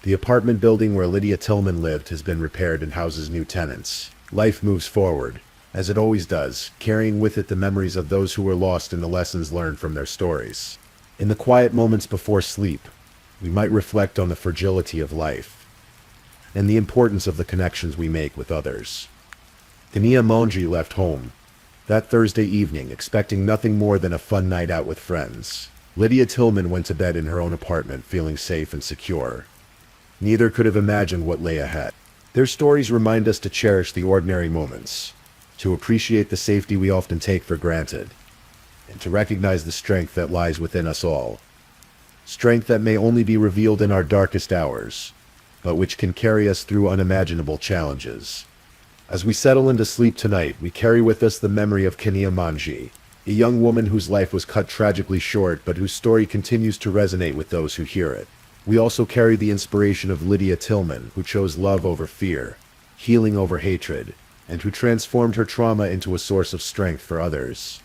The apartment building where Lydia Tillman lived has been repaired and houses new tenants. Life moves forward, as it always does, carrying with it the memories of those who were lost and the lessons learned from their stories. In the quiet moments before sleep, we might reflect on the fragility of life and the importance of the connections we make with others. Kenya Manji left home that Thursday evening, expecting nothing more than a fun night out with friends. Lydia Tillman went to bed in her own apartment, feeling safe and secure. Neither could have imagined what lay ahead. Their stories remind us to cherish the ordinary moments, to appreciate the safety we often take for granted, and to recognize the strength that lies within us all. Strength that may only be revealed in our darkest hours, but which can carry us through unimaginable challenges. As we settle into sleep tonight, we carry with us the memory of Kenya Manji, a young woman whose life was cut tragically short, but whose story continues to resonate with those who hear it. We also carry the inspiration of Lydia Tillman, who chose love over fear, healing over hatred, and who transformed her trauma into a source of strength for others.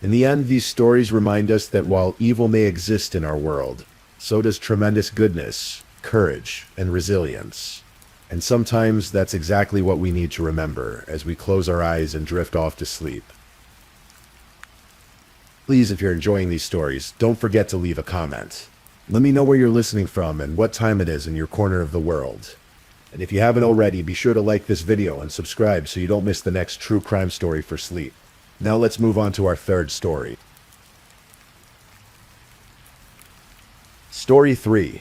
In the end, these stories remind us that while evil may exist in our world, so does tremendous goodness, courage, and resilience. And sometimes that's exactly what we need to remember as we close our eyes and drift off to sleep. Please, if you're enjoying these stories, don't forget to leave a comment. Let me know where you're listening from and what time it is in your corner of the world. And if you haven't already, be sure to like this video and subscribe so you don't miss the next true crime story for sleep. Now let's move on to our third story. Story 3.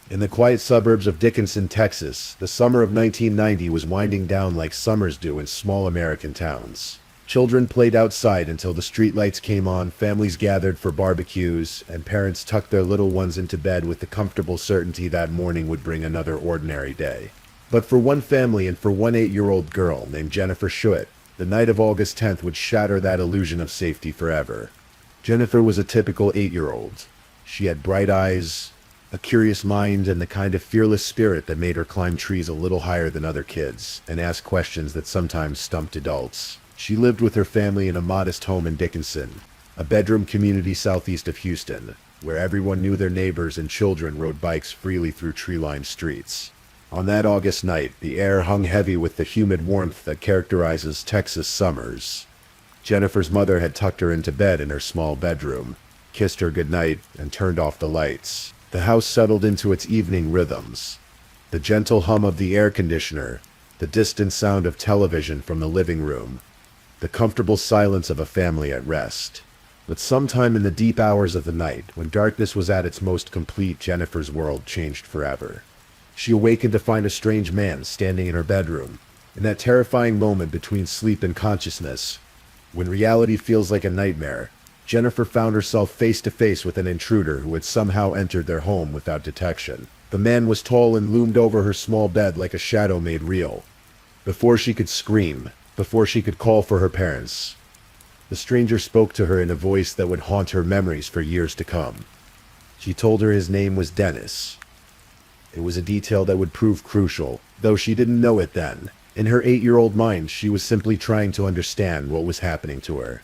In the quiet suburbs of Dickinson, Texas, the summer of 1990 was winding down like summers do in small American towns. Children played outside until the streetlights came on, families gathered for barbecues, and parents tucked their little ones into bed with the comfortable certainty that morning would bring another ordinary day. But for one family and for one 8-year-old girl named Jennifer Schuett, the night of August 10th would shatter that illusion of safety forever. Jennifer was a typical 8-year-old. She had bright eyes, a curious mind, and the kind of fearless spirit that made her climb trees a little higher than other kids and ask questions that sometimes stumped adults. She lived with her family in a modest home in Dickinson, a bedroom community southeast of Houston. where everyone knew their neighbors and children rode bikes freely through tree-lined streets. On that August night, the air hung heavy with the humid warmth that characterizes Texas summers. Jennifer's mother had tucked her into bed in her small bedroom, kissed her goodnight, and turned off the lights. The house settled into its evening rhythms. The gentle hum of the air conditioner, the distant sound of television from the living room, the comfortable silence of a family at rest. But sometime in the deep hours of the night, when darkness was at its most complete, Jennifer's world changed forever. She awakened to find a strange man standing in her bedroom. In that terrifying moment between sleep and consciousness, when reality feels like a nightmare, Jennifer found herself face to face with an intruder who had somehow entered their home without detection. The man was tall and loomed over her small bed like a shadow made real. Before she could scream, before she could call for her parents, the stranger spoke to her in a voice that would haunt her memories for years to come. She told her his name was Dennis. It was a detail that would prove crucial, though she didn't know it then. In her 8-year-old mind, she was simply trying to understand what was happening to her.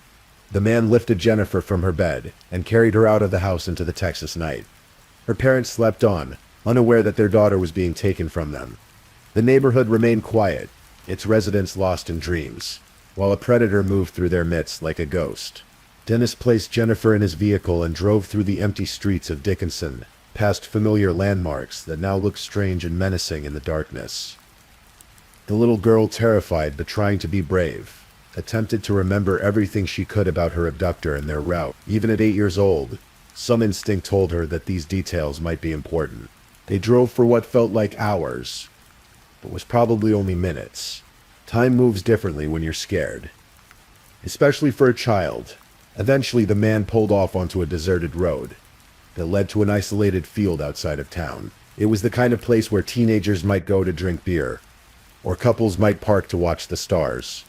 The man lifted Jennifer from her bed and carried her out of the house into the Texas night. Her parents slept on, unaware that their daughter was being taken from them. The neighborhood remained quiet, its residents lost in dreams, while a predator moved through their midst like a ghost. Dennis placed Jennifer in his vehicle and drove through the empty streets of Dickinson, past familiar landmarks that now looked strange and menacing in the darkness. The little girl, terrified but trying to be brave, attempted to remember everything she could about her abductor and their route. Even at 8 years old, some instinct told her that these details might be important. They drove for what felt like hours, but was probably only minutes. Time moves differently when you're scared, especially for a child. Eventually, the man pulled off onto a deserted road that led to an isolated field outside of town. It was the kind of place where teenagers might go to drink beer, or couples might park to watch the stars.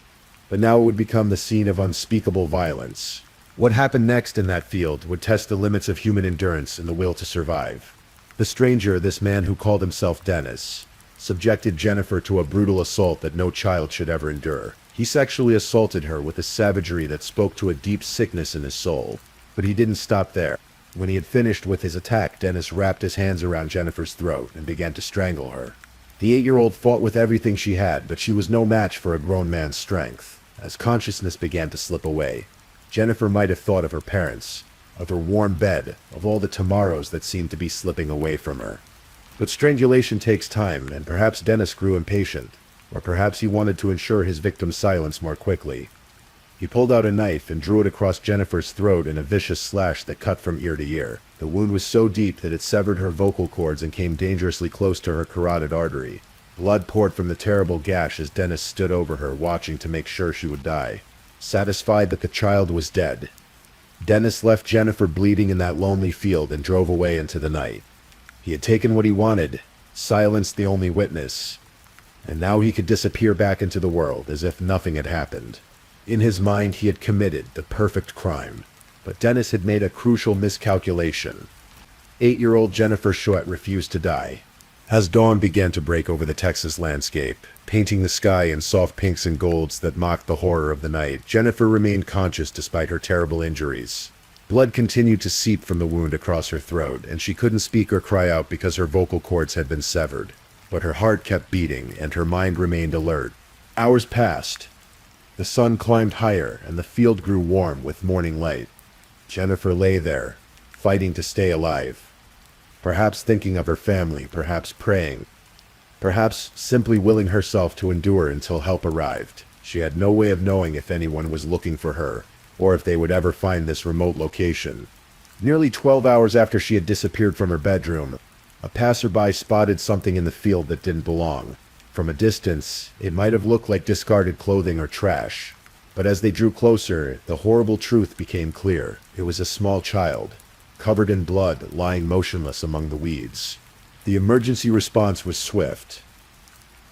But now it would become the scene of unspeakable violence. What happened next in that field would test the limits of human endurance and the will to survive. The stranger, this man who called himself Dennis, subjected Jennifer to a brutal assault that no child should ever endure. He sexually assaulted her with a savagery that spoke to a deep sickness in his soul. But he didn't stop there. When he had finished with his attack, Dennis wrapped his hands around Jennifer's throat and began to strangle her. The 8-year-old fought with everything she had, but she was no match for a grown man's strength. As consciousness began to slip away, Jennifer might have thought of her parents, of her warm bed, of all the tomorrows that seemed to be slipping away from her. But strangulation takes time, and perhaps Dennis grew impatient, or perhaps he wanted to ensure his victim's silence more quickly. He pulled out a knife and drew it across Jennifer's throat in a vicious slash that cut from ear to ear. The wound was so deep that it severed her vocal cords and came dangerously close to her carotid artery. Blood poured from the terrible gash as Dennis stood over her, watching to make sure she would die. Satisfied that the child was dead, Dennis left Jennifer bleeding in that lonely field and drove away into the night. He had taken what he wanted, silenced the only witness, and now he could disappear back into the world as if nothing had happened. In his mind, he had committed the perfect crime, but Dennis had made a crucial miscalculation. 8-year-old Jennifer Chouette refused to die. As dawn began to break over the Texas landscape, painting the sky in soft pinks and golds that mocked the horror of the night, Jennifer remained conscious despite her terrible injuries. Blood continued to seep from the wound across her throat, and she couldn't speak or cry out because her vocal cords had been severed. But her heart kept beating, and her mind remained alert. Hours passed. The sun climbed higher, and the field grew warm with morning light. Jennifer lay there, fighting to stay alive. Perhaps thinking of her family, perhaps praying, perhaps simply willing herself to endure until help arrived. She had no way of knowing if anyone was looking for her, or if they would ever find this remote location. Nearly 12 hours after she had disappeared from her bedroom, a passerby spotted something in the field that didn't belong. From a distance, it might have looked like discarded clothing or trash, but as they drew closer, the horrible truth became clear. It was a small child, covered in blood, lying motionless among the weeds. The emergency response was swift.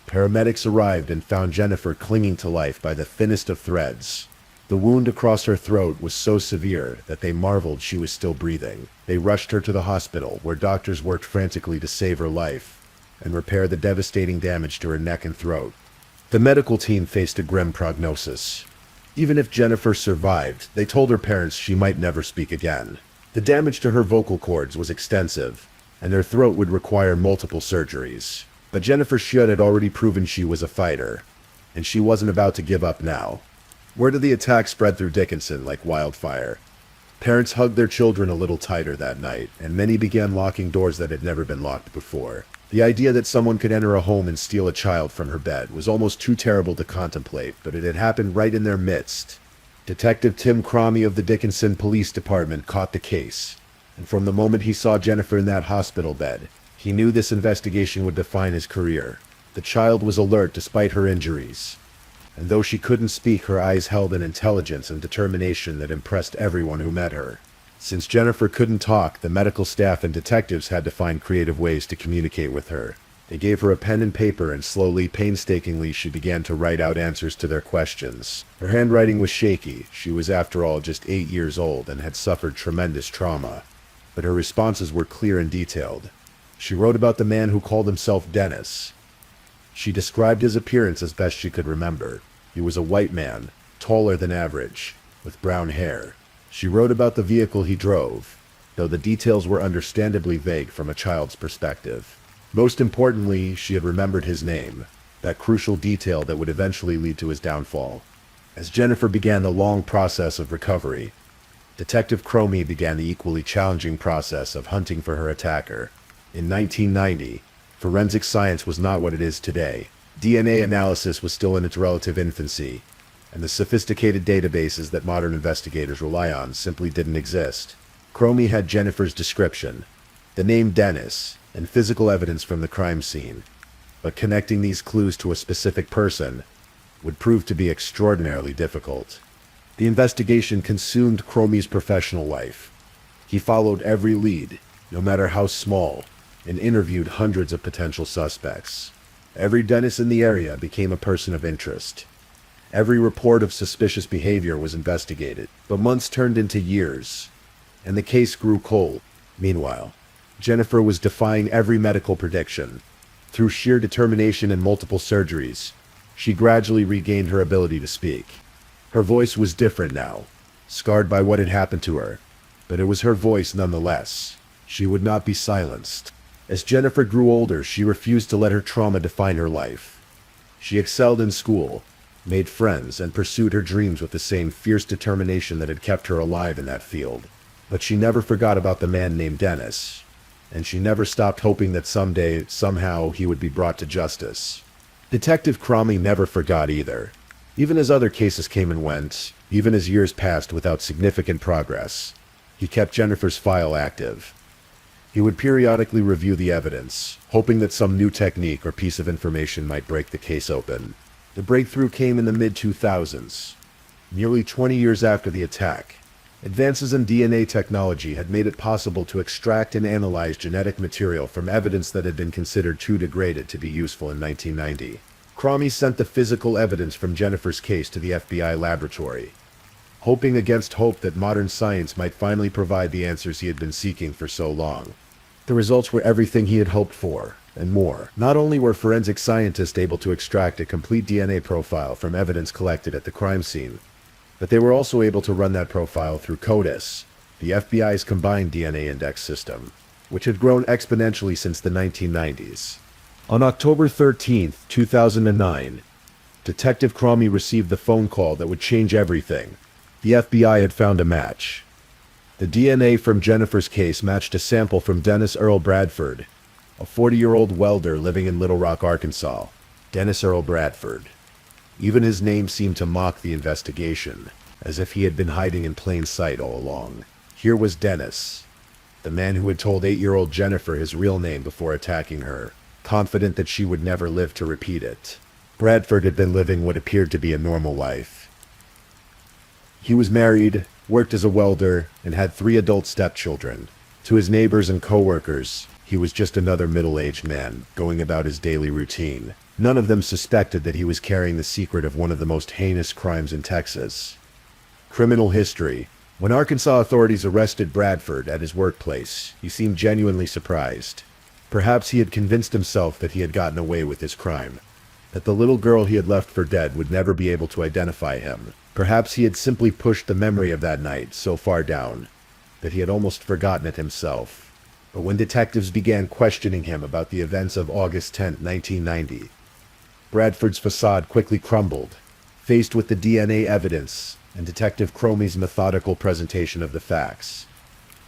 Paramedics arrived and found Jennifer clinging to life by the thinnest of threads. The wound across her throat was so severe that they marveled she was still breathing. They rushed her to the hospital, where doctors worked frantically to save her life and repair the devastating damage to her neck and throat. The medical team faced a grim prognosis. Even if Jennifer survived, they told her parents she might never speak again. The damage to her vocal cords was extensive, and her throat would require multiple surgeries. But Jennifer Schutt had already proven she was a fighter, and she wasn't about to give up now. Word of the attack spread through Dickinson like wildfire. Parents hugged their children a little tighter that night, and many began locking doors that had never been locked before. The idea that someone could enter a home and steal a child from her bed was almost too terrible to contemplate, but it had happened right in their midst. Detective Tim Cromie of the Dickinson Police Department caught the case, and from the moment he saw Jennifer in that hospital bed, he knew this investigation would define his career. The child was alert despite her injuries, and though she couldn't speak, her eyes held an intelligence and determination that impressed everyone who met her. Since Jennifer couldn't talk, the medical staff and detectives had to find creative ways to communicate with her. They gave her a pen and paper, and slowly, painstakingly, she began to write out answers to their questions. Her handwriting was shaky. She was, after all, just 8 years old and had suffered tremendous trauma. But her responses were clear and detailed. She wrote about the man who called himself Dennis. She described his appearance as best she could remember. He was a white man, taller than average, with brown hair. She wrote about the vehicle he drove, though the details were understandably vague from a child's perspective. Most importantly, she had remembered his name, that crucial detail that would eventually lead to his downfall. As Jennifer began the long process of recovery, Detective Cromie began the equally challenging process of hunting for her attacker. In 1990, forensic science was not what it is today. DNA analysis was still in its relative infancy, and the sophisticated databases that modern investigators rely on simply didn't exist. Cromie had Jennifer's description, the name Dennis, and physical evidence from the crime scene, but connecting these clues to a specific person would prove to be extraordinarily difficult. The investigation consumed Cromie's professional life. He followed every lead, no matter how small, and interviewed hundreds of potential suspects. Every Dennis in the area became a person of interest. Every report of suspicious behavior was investigated, but months turned into years, and the case grew cold. Meanwhile, Jennifer was defying every medical prediction. Through sheer determination and multiple surgeries, she gradually regained her ability to speak. Her voice was different now, scarred by what had happened to her, but it was her voice nonetheless. She would not be silenced. As Jennifer grew older, she refused to let her trauma define her life. She excelled in school, made friends, and pursued her dreams with the same fierce determination that had kept her alive in that field. But she never forgot about the man named Dennis, and she never stopped hoping that someday, somehow, he would be brought to justice. Detective Cromie never forgot either. Even as other cases came and went, even as years passed without significant progress, he kept Jennifer's file active. He would periodically review the evidence, hoping that some new technique or piece of information might break the case open. The breakthrough came in the mid-2000s, nearly 20 years after the attack. Advances in DNA technology had made it possible to extract and analyze genetic material from evidence that had been considered too degraded to be useful in 1990. Cromie sent the physical evidence from Jennifer's case to the FBI laboratory, hoping against hope that modern science might finally provide the answers he had been seeking for so long. The results were everything he had hoped for, and more. Not only were forensic scientists able to extract a complete DNA profile from evidence collected at the crime scene, but they were also able to run that profile through CODIS, the FBI's combined DNA index system, which had grown exponentially since the 1990s. On October 13, 2009, Detective Cromie received the phone call that would change everything. The FBI had found a match. The DNA from Jennifer's case matched a sample from Dennis Earl Bradford, a 40-year-old welder living in Little Rock, Arkansas. Dennis Earl Bradford. Even his name seemed to mock the investigation, as if he had been hiding in plain sight all along. Here was Dennis, the man who had told 8-year-old Jennifer his real name before attacking her, confident that she would never live to repeat it. Bradford had been living what appeared to be a normal life. He was married, worked as a welder, and had 3 adult stepchildren. To his neighbors and co-workers, he was just another middle-aged man, going about his daily routine. None of them suspected that he was carrying the secret of one of the most heinous crimes in Texas. Criminal history. When Arkansas authorities arrested Bradford at his workplace, he seemed genuinely surprised. Perhaps he had convinced himself that he had gotten away with his crime, that the little girl he had left for dead would never be able to identify him. Perhaps he had simply pushed the memory of that night so far down that he had almost forgotten it himself. But when detectives began questioning him about the events of August 10, 1990, Bradford's facade quickly crumbled. Faced with the DNA evidence and Detective Cromie's methodical presentation of the facts,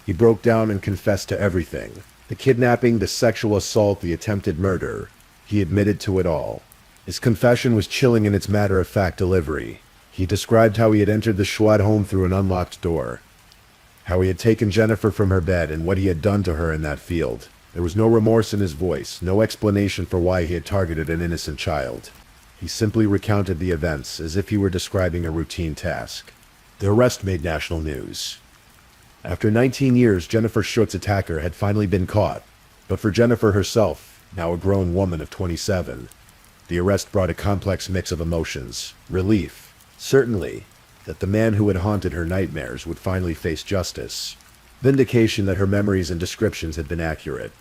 he broke down and confessed to everything. The kidnapping, the sexual assault, the attempted murder. He admitted to it all. His confession was chilling in its matter-of-fact delivery. He described how he had entered the Schwad home through an unlocked door, how he had taken Jennifer from her bed, and what he had done to her in that field. There was no remorse in his voice, no explanation for why he had targeted an innocent child. He simply recounted the events as if he were describing a routine task. The arrest made national news. After 19 years, Jennifer Schutz's attacker had finally been caught. But for Jennifer herself, now a grown woman of 27, the arrest brought a complex mix of emotions. Relief, certainly, that the man who had haunted her nightmares would finally face justice. Vindication that her memories and descriptions had been accurate.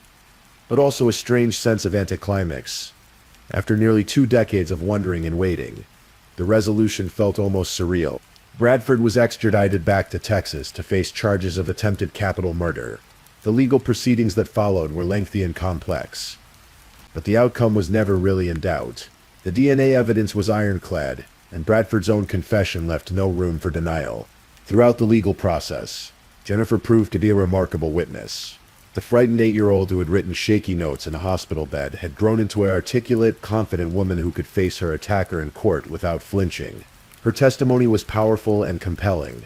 But also a strange sense of anticlimax. After nearly 2 decades of wondering and waiting, the resolution felt almost surreal. Bradford was extradited back to Texas to face charges of attempted capital murder. The legal proceedings that followed were lengthy and complex. But the outcome was never really in doubt. The DNA evidence was ironclad, and Bradford's own confession left no room for denial. Throughout the legal process, Jennifer proved to be a remarkable witness. The frightened 8-year-old who had written shaky notes in a hospital bed had grown into an articulate, confident woman who could face her attacker in court without flinching. Her testimony was powerful and compelling,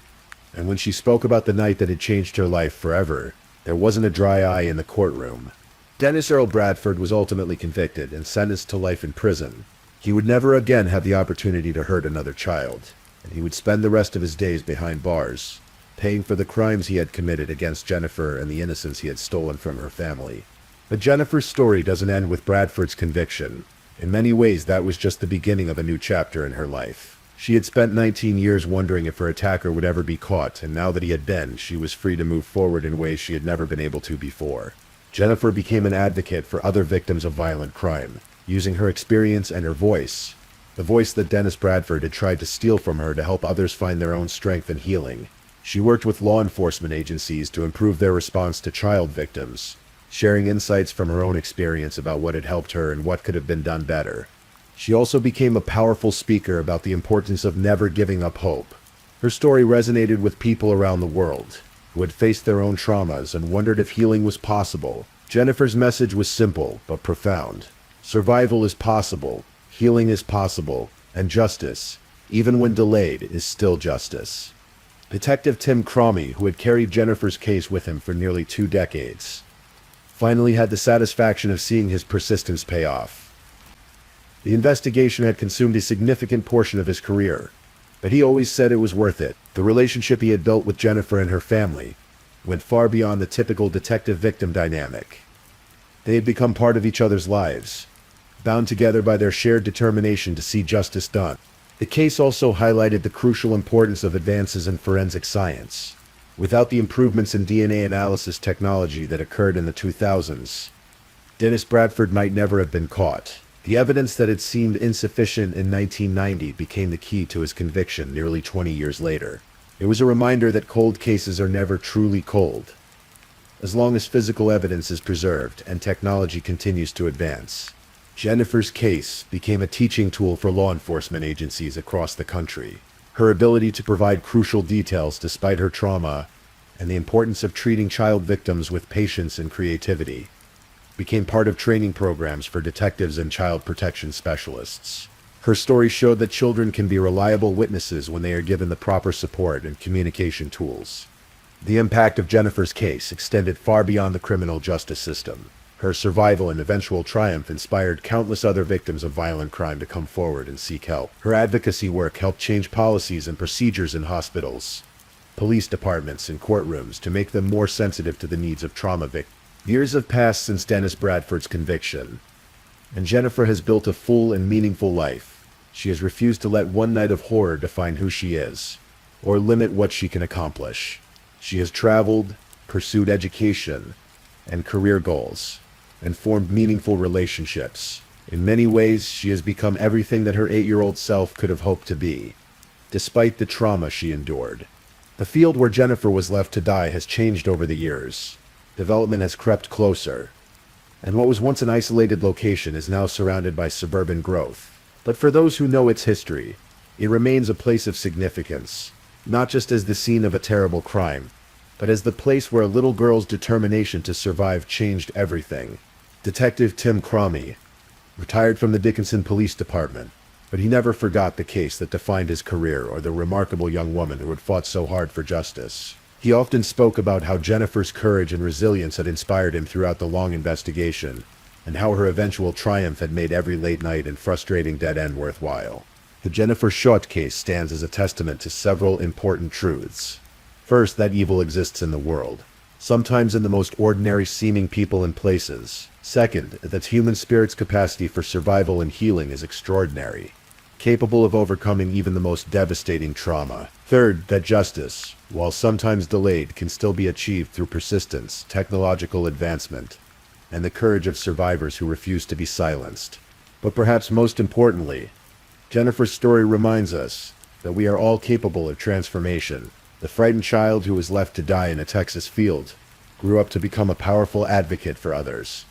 and when she spoke about the night that had changed her life forever, there wasn't a dry eye in the courtroom. Dennis Earl Bradford was ultimately convicted and sentenced to life in prison. He would never again have the opportunity to hurt another child, and he would spend the rest of his days behind bars, paying for the crimes he had committed against Jennifer and the innocence he had stolen from her family. But Jennifer's story doesn't end with Bradford's conviction. In many ways, that was just the beginning of a new chapter in her life. She had spent 19 years wondering if her attacker would ever be caught, and now that he had been, she was free to move forward in ways she had never been able to before. Jennifer became an advocate for other victims of violent crime, using her experience and her voice, the voice that Dennis Bradford had tried to steal from her, to help others find their own strength and healing. She worked with law enforcement agencies to improve their response to child victims, sharing insights from her own experience about what had helped her and what could have been done better. She also became a powerful speaker about the importance of never giving up hope. Her story resonated with people around the world who had faced their own traumas and wondered if healing was possible. Jennifer's message was simple but profound. Survival is possible, healing is possible, and justice, even when delayed, is still justice. Detective Tim Cromie, who had carried Jennifer's case with him for nearly 2 decades, finally had the satisfaction of seeing his persistence pay off. The investigation had consumed a significant portion of his career, but he always said it was worth it. The relationship he had built with Jennifer and her family went far beyond the typical detective-victim dynamic. They had become part of each other's lives, bound together by their shared determination to see justice done. The case also highlighted the crucial importance of advances in forensic science. Without the improvements in DNA analysis technology that occurred in the 2000s, Dennis Bradford might never have been caught. The evidence that had seemed insufficient in 1990 became the key to his conviction nearly 20 years later. It was a reminder that cold cases are never truly cold, as long as physical evidence is preserved and technology continues to advance. Jennifer's case became a teaching tool for law enforcement agencies across the country. Her ability to provide crucial details despite her trauma, and the importance of treating child victims with patience and creativity, became part of training programs for detectives and child protection specialists. Her story showed that children can be reliable witnesses when they are given the proper support and communication tools. The impact of Jennifer's case extended far beyond the criminal justice system. Her survival and eventual triumph inspired countless other victims of violent crime to come forward and seek help. Her advocacy work helped change policies and procedures in hospitals, police departments, and courtrooms to make them more sensitive to the needs of trauma victims. Years have passed since Dennis Bradford's conviction, and Jennifer has built a full and meaningful life. She has refused to let one night of horror define who she is, or limit what she can accomplish. She has traveled, pursued education and career goals, and formed meaningful relationships. In many ways, she has become everything that her 8-year-old self could have hoped to be, despite the trauma she endured. The field where Jennifer was left to die has changed over the years. Development has crept closer, and what was once an isolated location is now surrounded by suburban growth. But for those who know its history, it remains a place of significance, not just as the scene of a terrible crime, but as the place where a little girl's determination to survive changed everything. Detective Tim Cromie retired from the Dickinson Police Department, but he never forgot the case that defined his career or the remarkable young woman who had fought so hard for justice. He often spoke about how Jennifer's courage and resilience had inspired him throughout the long investigation, and how her eventual triumph had made every late night and frustrating dead end worthwhile. The Jennifer Schott case stands as a testament to several important truths. First, that evil exists in the world, sometimes in the most ordinary seeming people and places. Second, that human spirit's capacity for survival and healing is extraordinary, capable of overcoming even the most devastating trauma. Third, that justice, while sometimes delayed, can still be achieved through persistence, technological advancement, and the courage of survivors who refuse to be silenced. But perhaps most importantly, Jennifer's story reminds us that we are all capable of transformation. The frightened child who was left to die in a Texas field grew up to become a powerful advocate for others,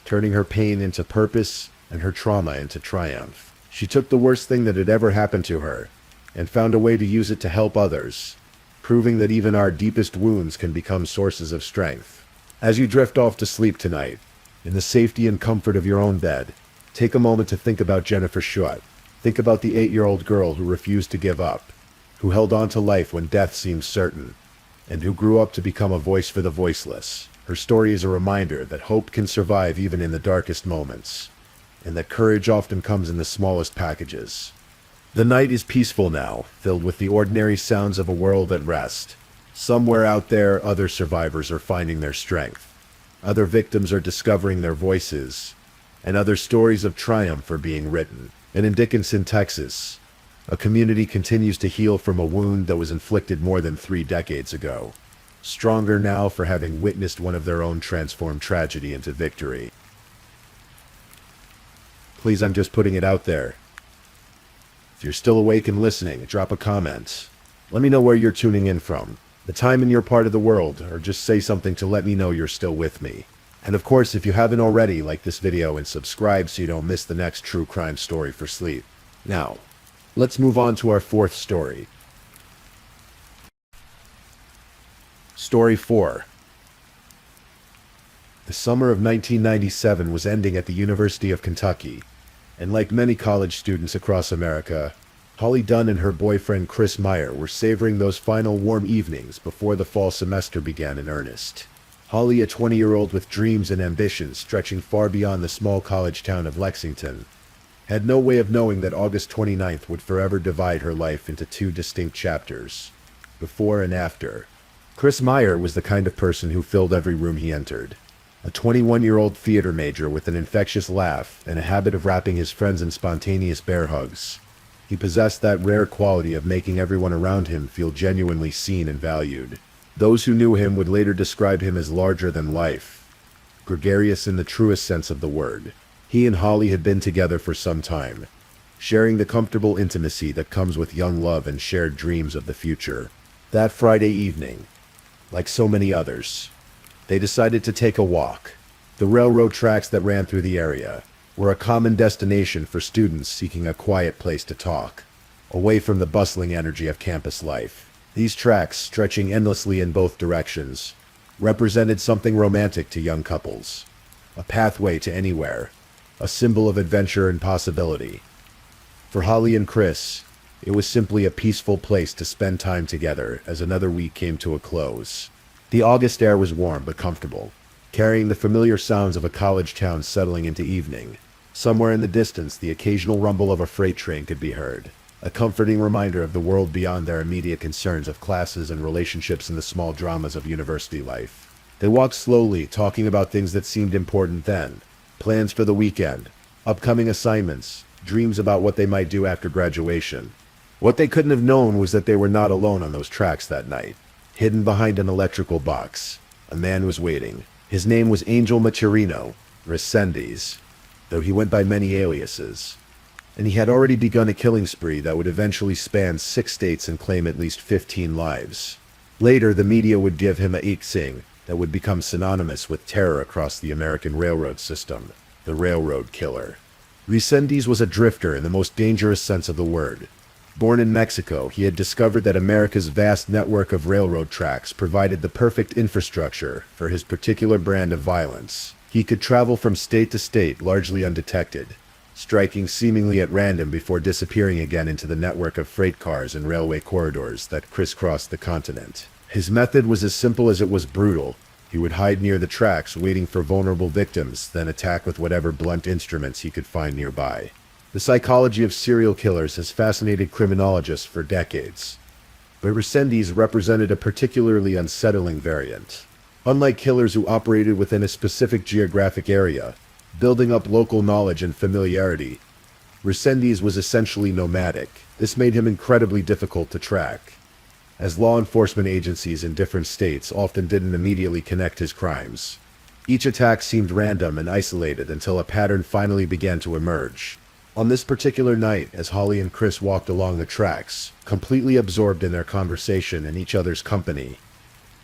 turning her pain into purpose and her trauma into triumph. She took the worst thing that had ever happened to her and found a way to use it to help others, proving that even our deepest wounds can become sources of strength. As you drift off to sleep tonight, in the safety and comfort of your own bed, take a moment to think about Jennifer Schott. Think about the 8-year-old girl who refused to give up, who held on to life when death seemed certain, and who grew up to become a voice for the voiceless. Her story is a reminder that hope can survive even in the darkest moments, and that courage often comes in the smallest packages. The night is peaceful now, filled with the ordinary sounds of a world at rest. Somewhere out there, other survivors are finding their strength. Other victims are discovering their voices, and other stories of triumph are being written. And in Dickinson, Texas, a community continues to heal from a wound that was inflicted more than 3 decades ago, stronger now for having witnessed one of their own transform tragedy into victory. Please, I'm just putting it out there. If you're still awake and listening, drop a comment. Let me know where you're tuning in from, the time in your part of the world, or just say something to let me know you're still with me. And of course, if you haven't already, like this video and subscribe so you don't miss the next true crime story for sleep. Now, let's move on to our 4th story. Story 4. The summer of 1997 was ending at the University of Kentucky, and like many college students across America, Holly Dunn and her boyfriend Chris Meyer were savoring those final warm evenings before the fall semester began in earnest. Holly, a 20-year-old with dreams and ambitions stretching far beyond the small college town of Lexington, had no way of knowing that August 29th would forever divide her life into 2 distinct chapters, before and after. Chris Meyer was the kind of person who filled every room he entered. A 21-year-old theater major with an infectious laugh and a habit of wrapping his friends in spontaneous bear hugs. He possessed that rare quality of making everyone around him feel genuinely seen and valued. Those who knew him would later describe him as larger than life, gregarious in the truest sense of the word. He and Holly had been together for some time, sharing the comfortable intimacy that comes with young love and shared dreams of the future. That Friday evening, like so many others, they decided to take a walk. The railroad tracks that ran through the area were a common destination for students seeking a quiet place to talk, away from the bustling energy of campus life. These tracks, stretching endlessly in both directions, represented something romantic to young couples, a pathway to anywhere, a symbol of adventure and possibility. For Holly and Chris, it was simply a peaceful place to spend time together as another week came to a close. The August air was warm but comfortable, carrying the familiar sounds of a college town settling into evening. Somewhere in the distance, the occasional rumble of a freight train could be heard, a comforting reminder of the world beyond their immediate concerns of classes and relationships and the small dramas of university life. They walked slowly, talking about things that seemed important then, plans for the weekend, upcoming assignments, dreams about what they might do after graduation. What they couldn't have known was that they were not alone on those tracks that night. Hidden behind an electrical box, a man was waiting. His name was Angel Maturino, Resendiz, though he went by many aliases. And he had already begun a killing spree that would eventually span 6 states and claim at least 15 lives. Later, the media would give him a iksing that would become synonymous with terror across the American railroad system, the railroad killer. Resendiz was a drifter in the most dangerous sense of the word. Born in Mexico, he had discovered that America's vast network of railroad tracks provided the perfect infrastructure for his particular brand of violence. He could travel from state to state largely undetected, striking seemingly at random before disappearing again into the network of freight cars and railway corridors that crisscrossed the continent. His method was as simple as it was brutal. He would hide near the tracks, waiting for vulnerable victims, then attack with whatever blunt instruments he could find nearby. The psychology of serial killers has fascinated criminologists for decades, but Resendiz represented a particularly unsettling variant. Unlike killers who operated within a specific geographic area, building up local knowledge and familiarity, Resendiz was essentially nomadic. This made him incredibly difficult to track, as law enforcement agencies in different states often didn't immediately connect his crimes. Each attack seemed random and isolated until a pattern finally began to emerge. On this particular night, as Holly and Chris walked along the tracks, completely absorbed in their conversation and each other's company,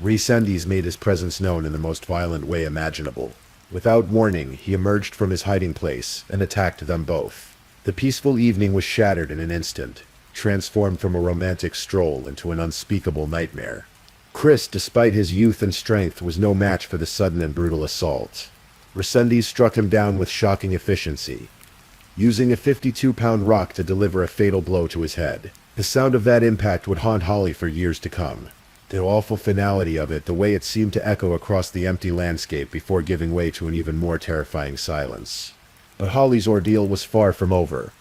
Resendiz made his presence known in the most violent way imaginable. Without warning, he emerged from his hiding place and attacked them both. The peaceful evening was shattered in an instant, transformed from a romantic stroll into an unspeakable nightmare. Chris, despite his youth and strength, was no match for the sudden and brutal assault. Resendiz struck him down with shocking efficiency, using a 52-pound rock to deliver a fatal blow to his head. The sound of that impact would haunt Holly for years to come. The awful finality of it, the way it seemed to echo across the empty landscape before giving way to an even more terrifying silence. But Holly's ordeal was far from over.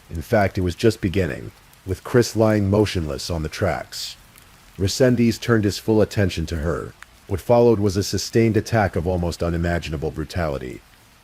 In fact, it was just beginning, with Chris lying motionless on the tracks. Resendiz turned his full attention to her. What followed was a sustained attack of almost unimaginable brutality.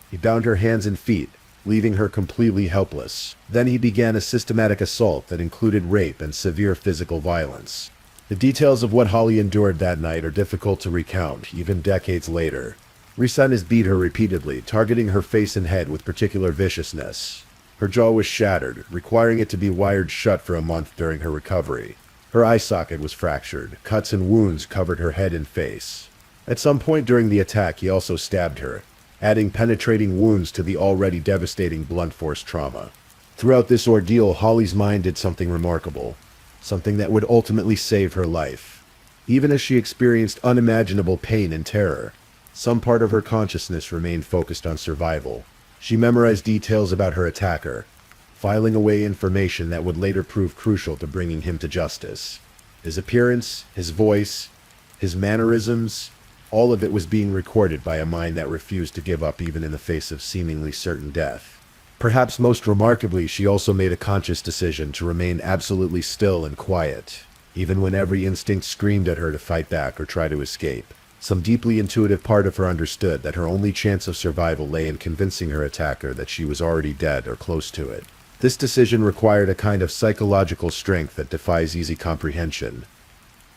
He bound her hands and feet, leaving her completely helpless. Then he began a systematic assault that included rape and severe physical violence. The details of what Holly endured that night are difficult to recount, even decades later. Resendiz beat her repeatedly, targeting her face and head with particular viciousness. Her jaw was shattered, requiring it to be wired shut for a month during her recovery. Her eye socket was fractured. Cuts and wounds covered her head and face. At some point during the attack, he also stabbed her, adding penetrating wounds to the already devastating blunt force trauma. Throughout this ordeal, Holly's mind did something remarkable, something that would ultimately save her life. Even as she experienced unimaginable pain and terror, some part of her consciousness remained focused on survival. She memorized details about her attacker, filing away information that would later prove crucial to bringing him to justice. His appearance, his voice, his mannerisms, all of it was being recorded by a mind that refused to give up even in the face of seemingly certain death. Perhaps most remarkably, she also made a conscious decision to remain absolutely still and quiet, even when every instinct screamed at her to fight back or try to escape. Some deeply intuitive part of her understood that her only chance of survival lay in convincing her attacker that she was already dead or close to it. This decision required a kind of psychological strength that defies easy comprehension.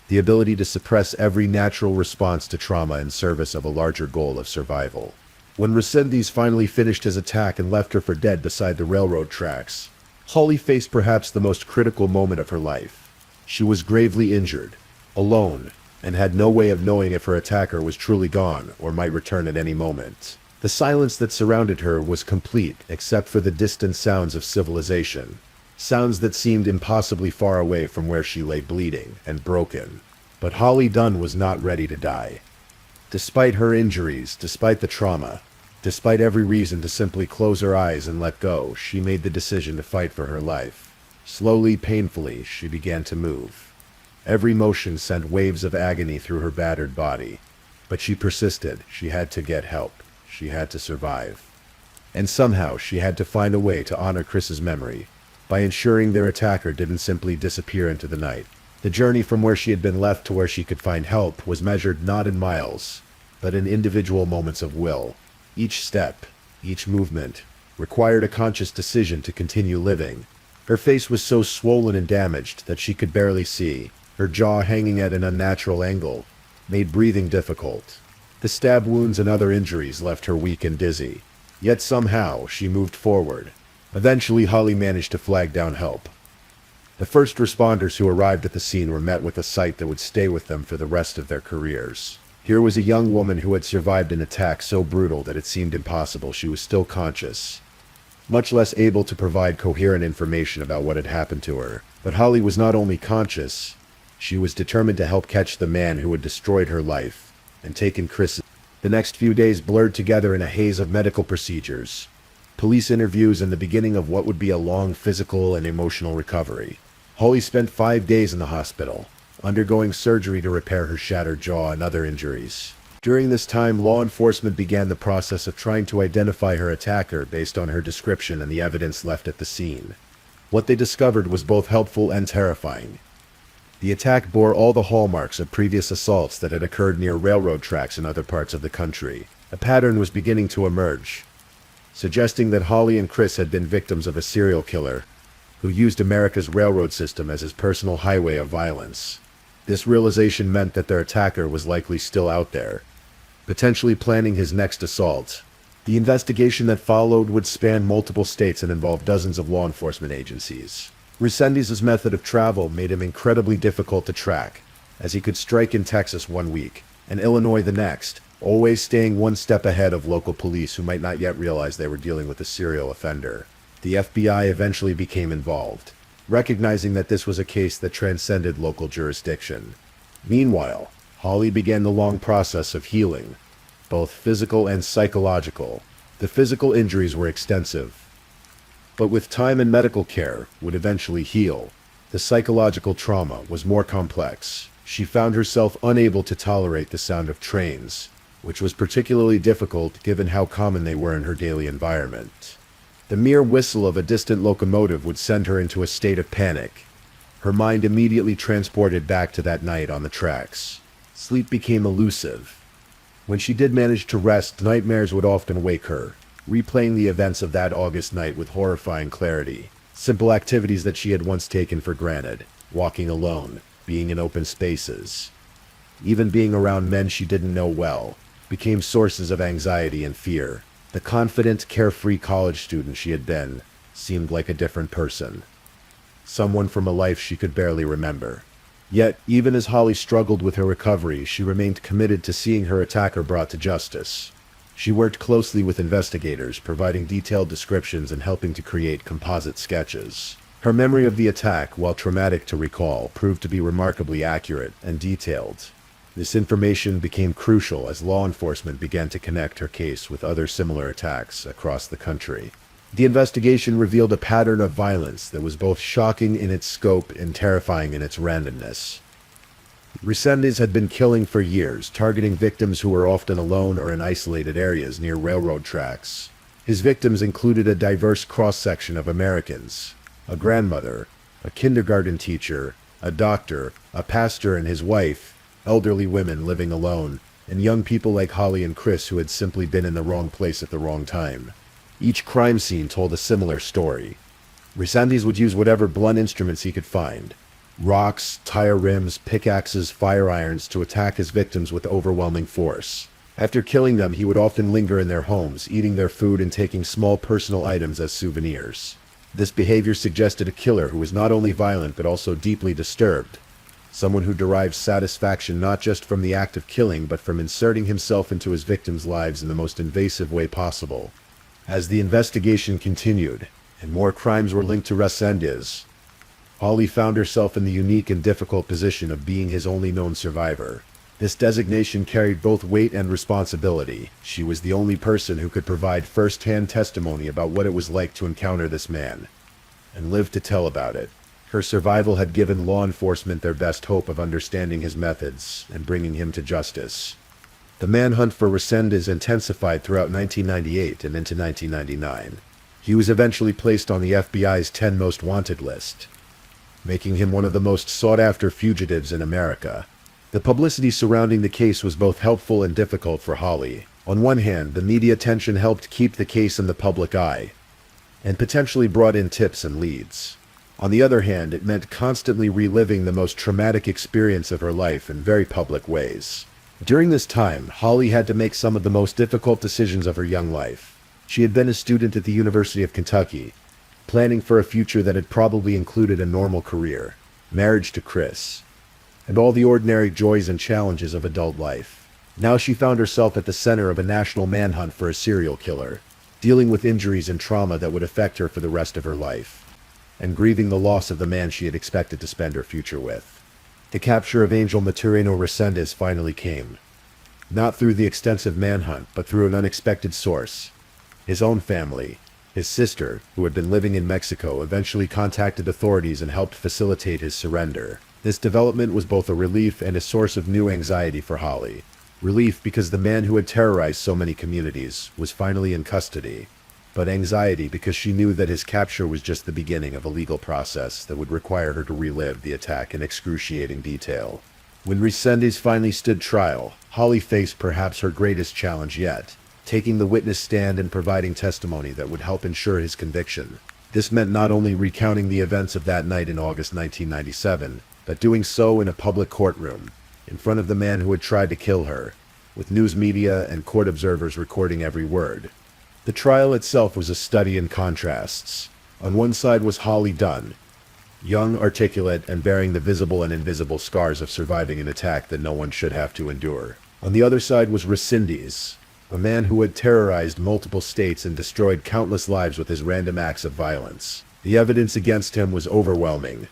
The ability to suppress every natural response to trauma in service of a larger goal of survival. When Resendiz finally finished his attack and left her for dead beside the railroad tracks, Holly faced perhaps the most critical moment of her life. She was gravely injured, alone, and had no way of knowing if her attacker was truly gone or might return at any moment. The silence that surrounded her was complete except for the distant sounds of civilization. Sounds that seemed impossibly far away from where she lay bleeding and broken. But Holly Dunn was not ready to die. Despite her injuries, despite the trauma, despite every reason to simply close her eyes and let go, she made the decision to fight for her life. Slowly, painfully, she began to move. Every motion sent waves of agony through her battered body. But she persisted. She had to get help. She had to survive. And somehow she had to find a way to honor Chris's memory by ensuring their attacker didn't simply disappear into the night. The journey from where she had been left to where she could find help was measured not in miles, but in individual moments of will. Each step, each movement, required a conscious decision to continue living. Her face was so swollen and damaged that she could barely see. Her jaw hanging at an unnatural angle made breathing difficult. The stab wounds and other injuries left her weak and dizzy. Yet somehow she moved forward. Eventually, Holly managed to flag down help. The first responders who arrived at the scene were met with a sight that would stay with them for the rest of their careers. Here was a young woman who had survived an attack so brutal that it seemed impossible she was still conscious, much less able to provide coherent information about what had happened to her. But Holly was not only conscious, she was determined to help catch the man who had destroyed her life and taken Chris. The next few days blurred together in a haze of medical procedures, police interviews, and the beginning of what would be a long physical and emotional recovery. Holly spent 5 days in the hospital, undergoing surgery to repair her shattered jaw and other injuries. During this time, law enforcement began the process of trying to identify her attacker based on her description and the evidence left at the scene. What they discovered was both helpful and terrifying. The attack bore all the hallmarks of previous assaults that had occurred near railroad tracks in other parts of the country. A pattern was beginning to emerge, suggesting that Holly and Chris had been victims of a serial killer who used America's railroad system as his personal highway of violence. This realization meant that their attacker was likely still out there, potentially planning his next assault. The investigation that followed would span multiple states and involve dozens of law enforcement agencies. Resendez's method of travel made him incredibly difficult to track, as he could strike in Texas one week and Illinois the next, always staying one step ahead of local police who might not yet realize they were dealing with a serial offender. The FBI eventually became involved, recognizing that this was a case that transcended local jurisdiction. Meanwhile, Holly began the long process of healing, both physical and psychological. The physical injuries were extensive, but with time and medical care would eventually heal. The psychological trauma was more complex. She found herself unable to tolerate the sound of trains, which was particularly difficult given how common they were in her daily environment. The mere whistle of a distant locomotive would send her into a state of panic, her mind immediately transported back to that night on the tracks. Sleep became elusive. When she did manage to rest, nightmares would often wake her, replaying the events of that August night with horrifying clarity. Simple activities that she had once taken for granted, walking alone, being in open spaces, even being around men she didn't know well, became sources of anxiety and fear. The confident, carefree college student she had been seemed like a different person, someone from a life she could barely remember. Yet, even as Holly struggled with her recovery, she remained committed to seeing her attacker brought to justice. She worked closely with investigators, providing detailed descriptions and helping to create composite sketches. Her memory of the attack, while traumatic to recall, proved to be remarkably accurate and detailed. This information became crucial as law enforcement began to connect her case with other similar attacks across the country. The investigation revealed a pattern of violence that was both shocking in its scope and terrifying in its randomness. Resendez had been killing for years, targeting victims who were often alone or in isolated areas near railroad tracks. His victims included a diverse cross-section of Americans: a grandmother, a kindergarten teacher, a doctor, a pastor and his wife, elderly women living alone, and young people like Holly and Chris who had simply been in the wrong place at the wrong time. Each crime scene told a similar story. Resendez would use whatever blunt instruments he could find: rocks, tire rims, pickaxes, fire irons, to attack his victims with overwhelming force. After killing them, he would often linger in their homes, eating their food and taking small personal items as souvenirs. This behavior suggested a killer who was not only violent but also deeply disturbed, someone who derived satisfaction not just from the act of killing but from inserting himself into his victims' lives in the most invasive way possible. As the investigation continued, and more crimes were linked to Resendez, Holly found herself in the unique and difficult position of being his only known survivor. This designation carried both weight and responsibility. She was the only person who could provide first-hand testimony about what it was like to encounter this man, and live to tell about it. Her survival had given law enforcement their best hope of understanding his methods and bringing him to justice. The manhunt for Resendez intensified throughout 1998 and into 1999. He was eventually placed on the FBI's 10 Most Wanted list, making him one of the most sought-after fugitives in America. The publicity surrounding the case was both helpful and difficult for Holly. On one hand, the media attention helped keep the case in the public eye, and potentially brought in tips and leads. On the other hand, it meant constantly reliving the most traumatic experience of her life in very public ways. During this time, Holly had to make some of the most difficult decisions of her young life. She had been a student at the University of Kentucky, planning for a future that had probably included a normal career, marriage to Chris, and all the ordinary joys and challenges of adult life. Now she found herself at the center of a national manhunt for a serial killer, dealing with injuries and trauma that would affect her for the rest of her life, and grieving the loss of the man she had expected to spend her future with. The capture of Angel Maturino Resendez finally came, not through the extensive manhunt, but through an unexpected source. His own family, his sister, who had been living in Mexico, eventually contacted authorities and helped facilitate his surrender. This development was both a relief and a source of new anxiety for Holly. Relief because the man who had terrorized so many communities was finally in custody, but anxiety because she knew that his capture was just the beginning of a legal process that would require her to relive the attack in excruciating detail. When Resendez finally stood trial, Holly faced perhaps her greatest challenge yet, taking the witness stand and providing testimony that would help ensure his conviction. This meant not only recounting the events of that night in August 1997, but doing so in a public courtroom, in front of the man who had tried to kill her, with news media and court observers recording every word. The trial itself was a study in contrasts. On one side was Holly Dunn, young, articulate, and bearing the visible and invisible scars of surviving an attack that no one should have to endure. On the other side was Resendez, a man who had terrorized multiple states and destroyed countless lives with his random acts of violence. The evidence against him was overwhelming.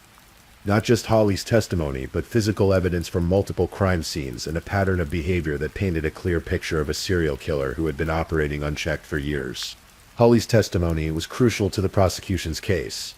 Not just Holly's testimony, but physical evidence from multiple crime scenes and a pattern of behavior that painted a clear picture of a serial killer who had been operating unchecked for years. Holly's testimony was crucial to the prosecution's case,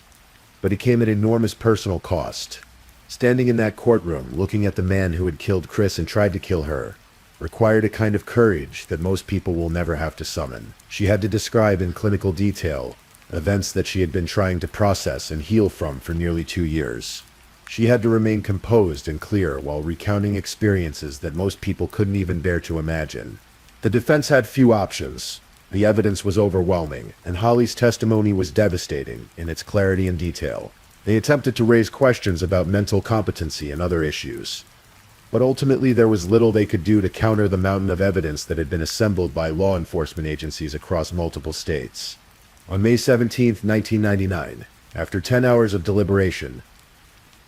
but it came at enormous personal cost. Standing in that courtroom, looking at the man who had killed Chris and tried to kill her, required a kind of courage that most people will never have to summon. She had to describe in clinical detail events that she had been trying to process and heal from for nearly 2 years. She had to remain composed and clear while recounting experiences that most people couldn't even bear to imagine. The defense had few options. The evidence was overwhelming, and Holly's testimony was devastating in its clarity and detail. They attempted to raise questions about mental competency and other issues, but ultimately there was little they could do to counter the mountain of evidence that had been assembled by law enforcement agencies across multiple states. On May 17, 1999, after 10 hours of deliberation,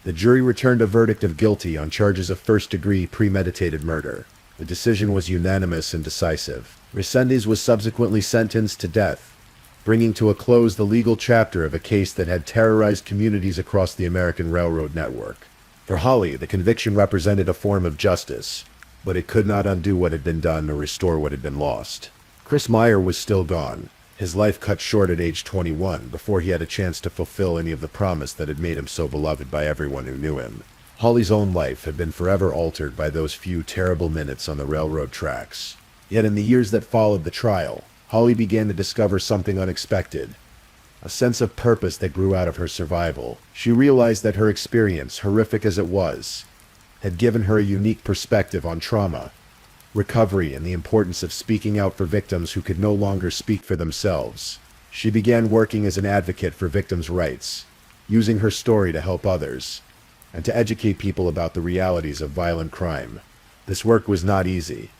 the jury returned a verdict of guilty on charges of first-degree premeditated murder. The decision was unanimous and decisive. Resendez was subsequently sentenced to death, bringing to a close the legal chapter of a case that had terrorized communities across the American railroad network. For Holly, the conviction represented a form of justice, but it could not undo what had been done or restore what had been lost. Chris Meyer was still gone, his life cut short at age 21 before he had a chance to fulfill any of the promise that had made him so beloved by everyone who knew him. Holly's own life had been forever altered by those few terrible minutes on the railroad tracks. Yet in the years that followed the trial, Holly began to discover something unexpected, a sense of purpose that grew out of her survival. She realized that her experience, horrific as it was, had given her a unique perspective on trauma, recovery, and the importance of speaking out for victims who could no longer speak for themselves. She began working as an advocate for victims' rights, using her story to help others, and to educate people about the realities of violent crime. This work was not easy.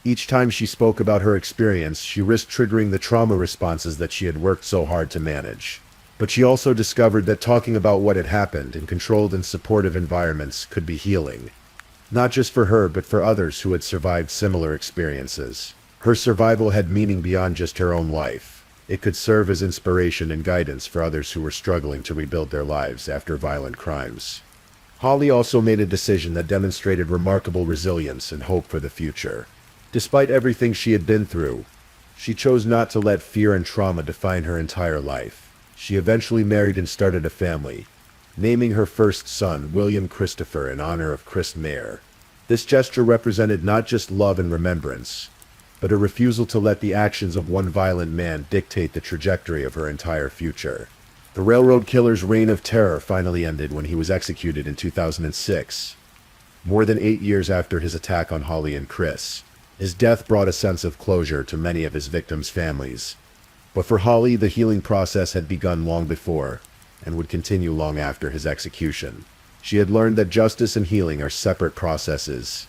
Each time she spoke about her experience, she risked triggering the trauma responses that she had worked so hard to manage. But she also discovered that talking about what had happened in controlled and supportive environments could be healing. Not just for her, but for others who had survived similar experiences. Her survival had meaning beyond just her own life. It could serve as inspiration and guidance for others who were struggling to rebuild their lives after violent crimes. Holly also made a decision that demonstrated remarkable resilience and hope for the future. Despite everything she had been through, she chose not to let fear and trauma define her entire life. She eventually married and started a family, naming her first son William Christopher in honor of Chris Meyer. This gesture represented not just love and remembrance, but a refusal to let the actions of one violent man dictate the trajectory of her entire future. The railroad killer's reign of terror finally ended when he was executed in 2006, more than 8 years after his attack on Holly and Chris. His death brought a sense of closure to many of his victims' families. But for Holly, the healing process had begun long before, and would continue long after his execution. She had learned that justice and healing are separate processes,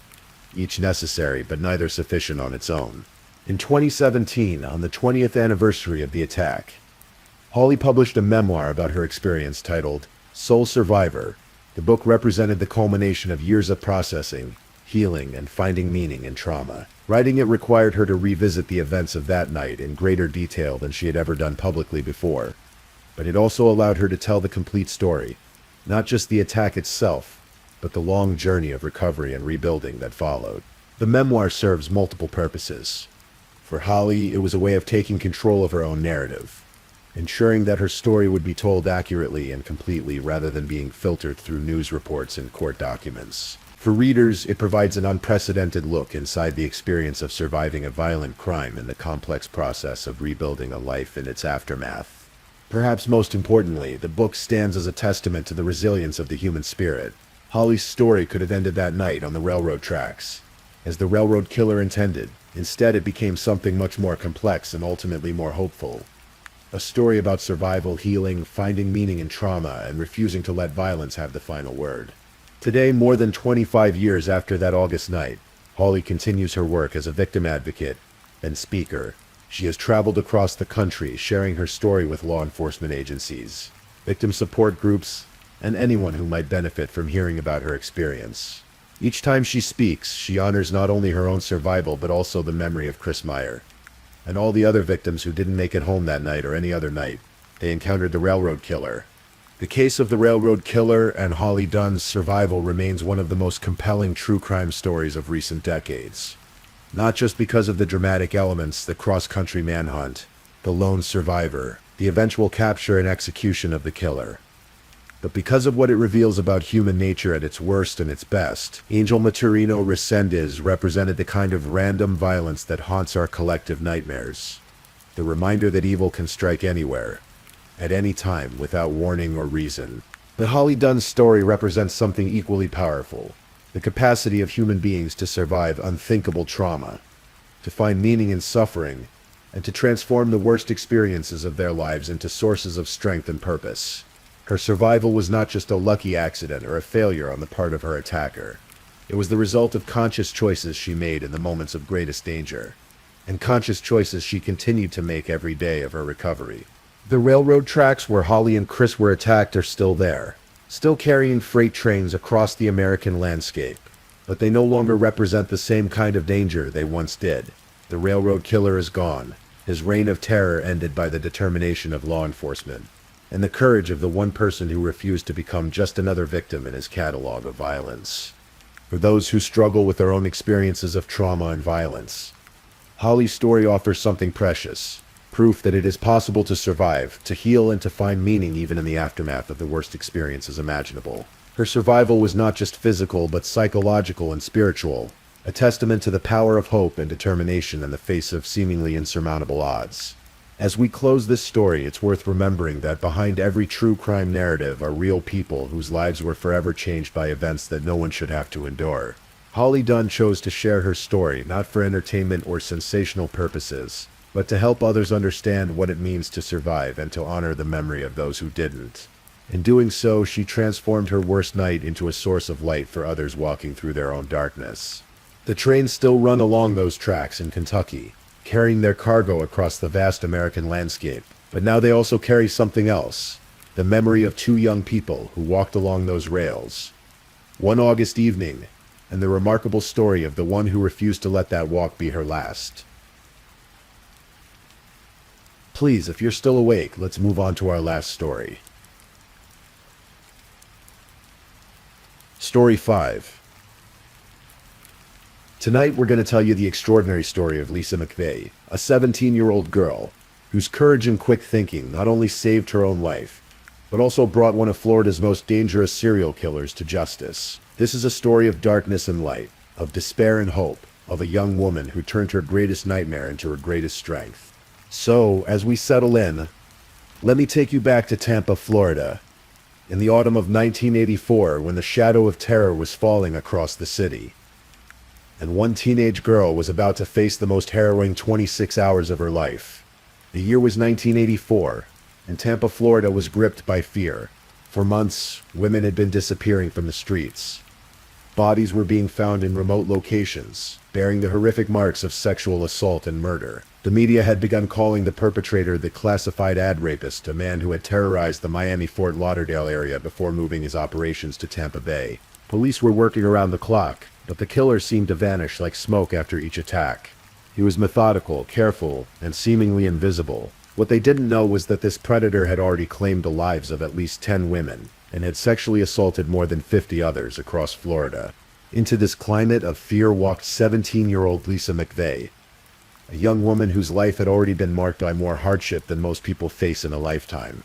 each necessary but neither sufficient on its own. In 2017, on the 20th anniversary of the attack, Holly published a memoir about her experience titled Sole Survivor. The book represented the culmination of years of processing, healing, and finding meaning in trauma. Writing it required her to revisit the events of that night in greater detail than she had ever done publicly before. But it also allowed her to tell the complete story, not just the attack itself, but the long journey of recovery and rebuilding that followed. The memoir serves multiple purposes. For Holly, it was a way of taking control of her own narrative, ensuring that her story would be told accurately and completely rather than being filtered through news reports and court documents. For readers, it provides an unprecedented look inside the experience of surviving a violent crime and the complex process of rebuilding a life in its aftermath. Perhaps most importantly, the book stands as a testament to the resilience of the human spirit. Holly's story could have ended that night on the railroad tracks, as the railroad killer intended. Instead, it became something much more complex and ultimately more hopeful. A story about survival, healing, finding meaning in trauma, and refusing to let violence have the final word. Today, more than 25 years after that August night, Holly continues her work as a victim advocate and speaker. She has traveled across the country, sharing her story with law enforcement agencies, victim support groups, and anyone who might benefit from hearing about her experience. Each time she speaks, she honors not only her own survival, but also the memory of Chris Meyer and all the other victims who didn't make it home that night or any other night. They encountered the railroad killer. The case of the railroad killer and Holly Dunn's survival remains one of the most compelling true crime stories of recent decades. Not just because of the dramatic elements, the cross-country manhunt, the lone survivor, the eventual capture and execution of the killer, but because of what it reveals about human nature at its worst and its best. Angel Maturino Resendez represented the kind of random violence that haunts our collective nightmares. The reminder that evil can strike anywhere, at any time, without warning or reason. But Holly Dunn's story represents something equally powerful: the capacity of human beings to survive unthinkable trauma, to find meaning in suffering, and to transform the worst experiences of their lives into sources of strength and purpose. Her survival was not just a lucky accident or a failure on the part of her attacker. It was the result of conscious choices she made in the moments of greatest danger, and conscious choices she continued to make every day of her recovery. The railroad tracks where Holly and Chris were attacked are still there, still carrying freight trains across the American landscape, but they no longer represent the same kind of danger they once did. The railroad killer is gone, his reign of terror ended by the determination of law enforcement, and the courage of the one person who refused to become just another victim in his catalog of violence. For those who struggle with their own experiences of trauma and violence, Holly's story offers something precious: proof that it is possible to survive, to heal, and to find meaning even in the aftermath of the worst experiences imaginable. Her survival was not just physical, but psychological and spiritual, a testament to the power of hope and determination in the face of seemingly insurmountable odds. As we close this story, it's worth remembering that behind every true crime narrative are real people whose lives were forever changed by events that no one should have to endure. Holly Dunn chose to share her story not for entertainment or sensational purposes, but to help others understand what it means to survive and to honor the memory of those who didn't. In doing so, she transformed her worst night into a source of light for others walking through their own darkness. The trains still run along those tracks in Kentucky, carrying their cargo across the vast American landscape. But now they also carry something else: the memory of two young people who walked along those rails one August evening, and the remarkable story of the one who refused to let that walk be her last. Please, if you're still awake, let's move on to our last story. Story 5. Tonight we're going to tell you the extraordinary story of Lisa McVeigh, a 17-year-old girl whose courage and quick thinking not only saved her own life, but also brought one of Florida's most dangerous serial killers to justice. This is a story of darkness and light, of despair and hope, of a young woman who turned her greatest nightmare into her greatest strength. So, as we settle in, let me take you back to Tampa, Florida, in the autumn of 1984, when the shadow of terror was falling across the city, and one teenage girl was about to face the most harrowing 26 hours of her life. The year was 1984, and Tampa, Florida was gripped by fear. For months, women had been disappearing from the streets. Bodies were being found in remote locations, bearing the horrific marks of sexual assault and murder. The media had begun calling the perpetrator the classified ad rapist, a man who had terrorized the Miami-Fort Lauderdale area before moving his operations to Tampa Bay. Police were working around the clock, but the killer seemed to vanish like smoke after each attack. He was methodical, careful, and seemingly invisible. What they didn't know was that this predator had already claimed the lives of at least 10 women, and had sexually assaulted more than 50 others across Florida. Into this climate of fear walked 17-year-old Lisa McVeigh, a young woman whose life had already been marked by more hardship than most people face in a lifetime.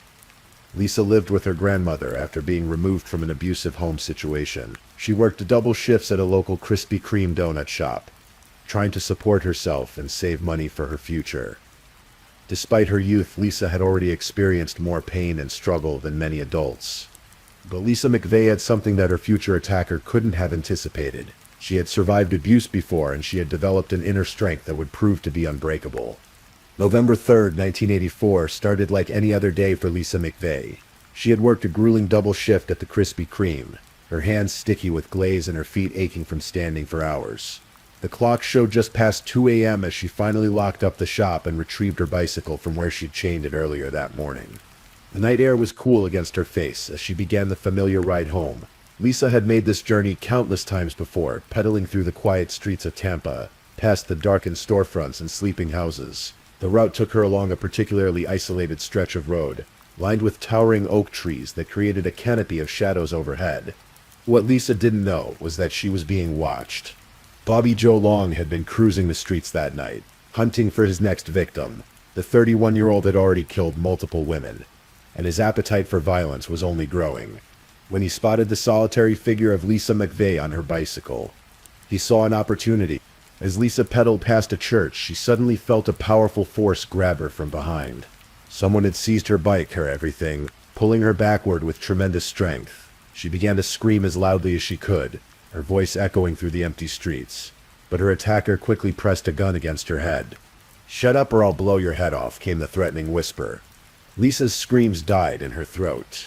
Lisa lived with her grandmother after being removed from an abusive home situation. She worked double shifts at a local Krispy Kreme donut shop, trying to support herself and save money for her future. Despite her youth, Lisa had already experienced more pain and struggle than many adults. But Lisa McVeigh had something that her future attacker couldn't have anticipated. She had survived abuse before, and she had developed an inner strength that would prove to be unbreakable. November 3rd, 1984 started like any other day for Lisa McVeigh. She had worked a grueling double shift at the Krispy Kreme, her hands sticky with glaze and her feet aching from standing for hours. The clock showed just past 2 a.m. as she finally locked up the shop and retrieved her bicycle from where she'd chained it earlier that morning. The night air was cool against her face as she began the familiar ride home. Lisa had made this journey countless times before, pedaling through the quiet streets of Tampa, past the darkened storefronts and sleeping houses. The route took her along a particularly isolated stretch of road, lined with towering oak trees that created a canopy of shadows overhead. What Lisa didn't know was that she was being watched. Bobby Joe Long had been cruising the streets that night, hunting for his next victim. The 31-year-old had already killed multiple women, and his appetite for violence was only growing. When he spotted the solitary figure of Lisa McVeigh on her bicycle, he saw an opportunity. As Lisa pedaled past a church, she suddenly felt a powerful force grab her from behind. Someone had seized her bike, her everything, pulling her backward with tremendous strength. She began to scream as loudly as she could, her voice echoing through the empty streets. But her attacker quickly pressed a gun against her head. "Shut up or I'll blow your head off," came the threatening whisper. Lisa's screams died in her throat.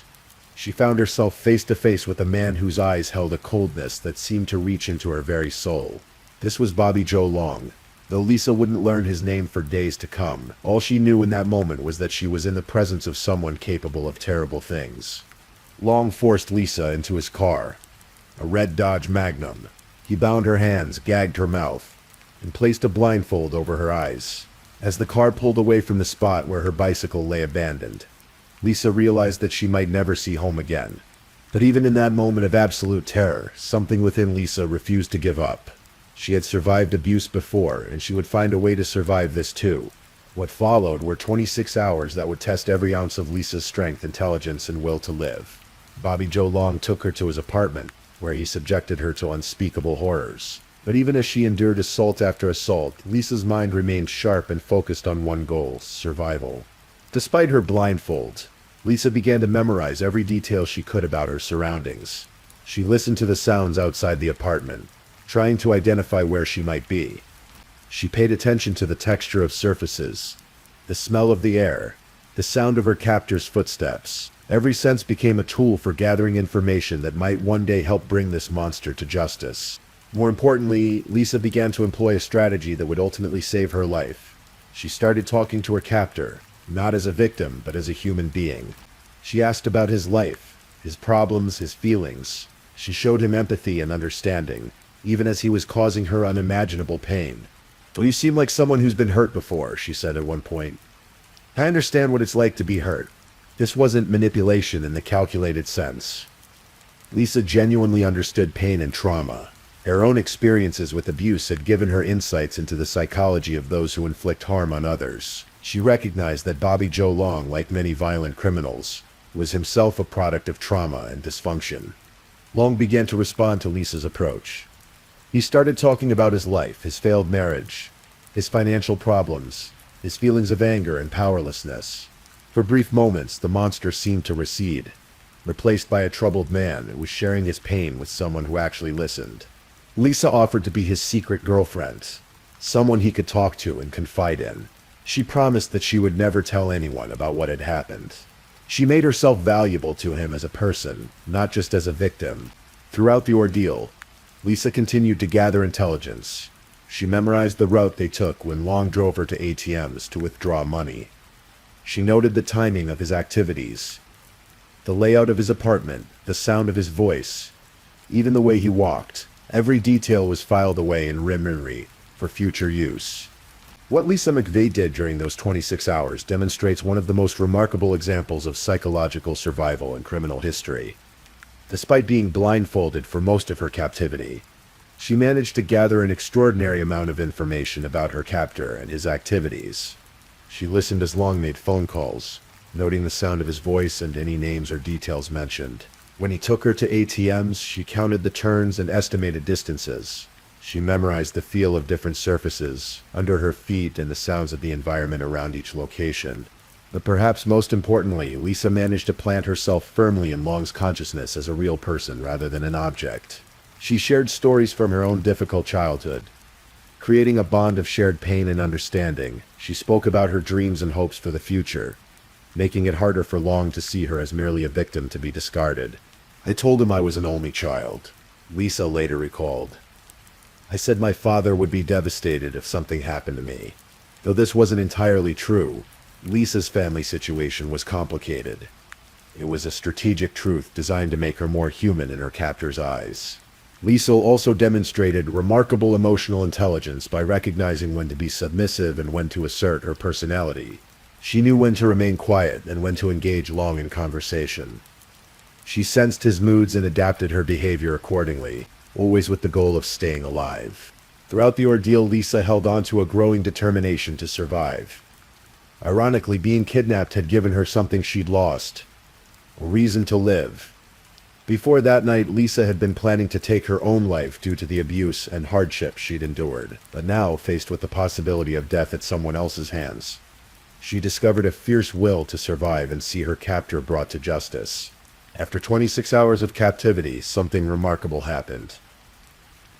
She found herself face to face with a man whose eyes held a coldness that seemed to reach into her very soul. This was Bobby Joe Long. Though Lisa wouldn't learn his name for days to come, all she knew in that moment was that she was in the presence of someone capable of terrible things. Long forced Lisa into his car, a red Dodge Magnum. He bound her hands, gagged her mouth, and placed a blindfold over her eyes. As the car pulled away from the spot where her bicycle lay abandoned, Lisa realized that she might never see home again. But even in that moment of absolute terror, something within Lisa refused to give up. She had survived abuse before, and she would find a way to survive this too. What followed were 26 hours that would test every ounce of Lisa's strength, intelligence, and will to live. Bobby Joe Long took her to his apartment, where he subjected her to unspeakable horrors. But even as she endured assault after assault, Lisa's mind remained sharp and focused on one goal: survival. Despite her blindfold, Lisa began to memorize every detail she could about her surroundings. She listened to the sounds outside the apartment, trying to identify where she might be. She paid attention to the texture of surfaces, the smell of the air, the sound of her captor's footsteps. Every sense became a tool for gathering information that might one day help bring this monster to justice. More importantly, Lisa began to employ a strategy that would ultimately save her life. She started talking to her captor, not as a victim, but as a human being. She asked about his life, his problems, his feelings. She showed him empathy and understanding, even as he was causing her unimaginable pain. "Well, you seem like someone who's been hurt before," she said at one point. "I understand what it's like to be hurt." This wasn't manipulation in the calculated sense. Lisa genuinely understood pain and trauma. Her own experiences with abuse had given her insights into the psychology of those who inflict harm on others. She recognized that Bobby Joe Long, like many violent criminals, was himself a product of trauma and dysfunction. Long began to respond to Lisa's approach. He started talking about his life, his failed marriage, his financial problems, his feelings of anger and powerlessness. For brief moments, the monster seemed to recede, replaced by a troubled man who was sharing his pain with someone who actually listened. Lisa offered to be his secret girlfriend, someone he could talk to and confide in. She promised that she would never tell anyone about what had happened. She made herself valuable to him as a person, not just as a victim. Throughout the ordeal, Lisa continued to gather intelligence. She memorized the route they took when Long drove her to ATMs to withdraw money. She noted the timing of his activities, the layout of his apartment, the sound of his voice, even the way he walked. Every detail was filed away in memory for future use. What Lisa McVeigh did during those 26 hours demonstrates one of the most remarkable examples of psychological survival in criminal history. Despite being blindfolded for most of her captivity, she managed to gather an extraordinary amount of information about her captor and his activities. She listened as Long made phone calls, noting the sound of his voice and any names or details mentioned. When he took her to ATMs, she counted the turns and estimated distances. She memorized the feel of different surfaces under her feet and the sounds of the environment around each location. But perhaps most importantly, Lisa managed to plant herself firmly in Long's consciousness as a real person rather than an object. She shared stories from her own difficult childhood, creating a bond of shared pain and understanding. She spoke about her dreams and hopes for the future, making it harder for Long to see her as merely a victim to be discarded. "I told him I was an only child," Lisa later recalled. "I said my father would be devastated if something happened to me." Though this wasn't entirely true, Lisa's family situation was complicated. It was a strategic truth designed to make her more human in her captor's eyes. Lisa also demonstrated remarkable emotional intelligence by recognizing when to be submissive and when to assert her personality. She knew when to remain quiet and when to engage Long in conversation. She sensed his moods and adapted her behavior accordingly, always with the goal of staying alive. Throughout the ordeal, Lisa held on to a growing determination to survive. Ironically, being kidnapped had given her something she'd lost: a reason to live. Before that night, Lisa had been planning to take her own life due to the abuse and hardship she'd endured. But now, faced with the possibility of death at someone else's hands, she discovered a fierce will to survive and see her captor brought to justice. After 26 hours of captivity, something remarkable happened.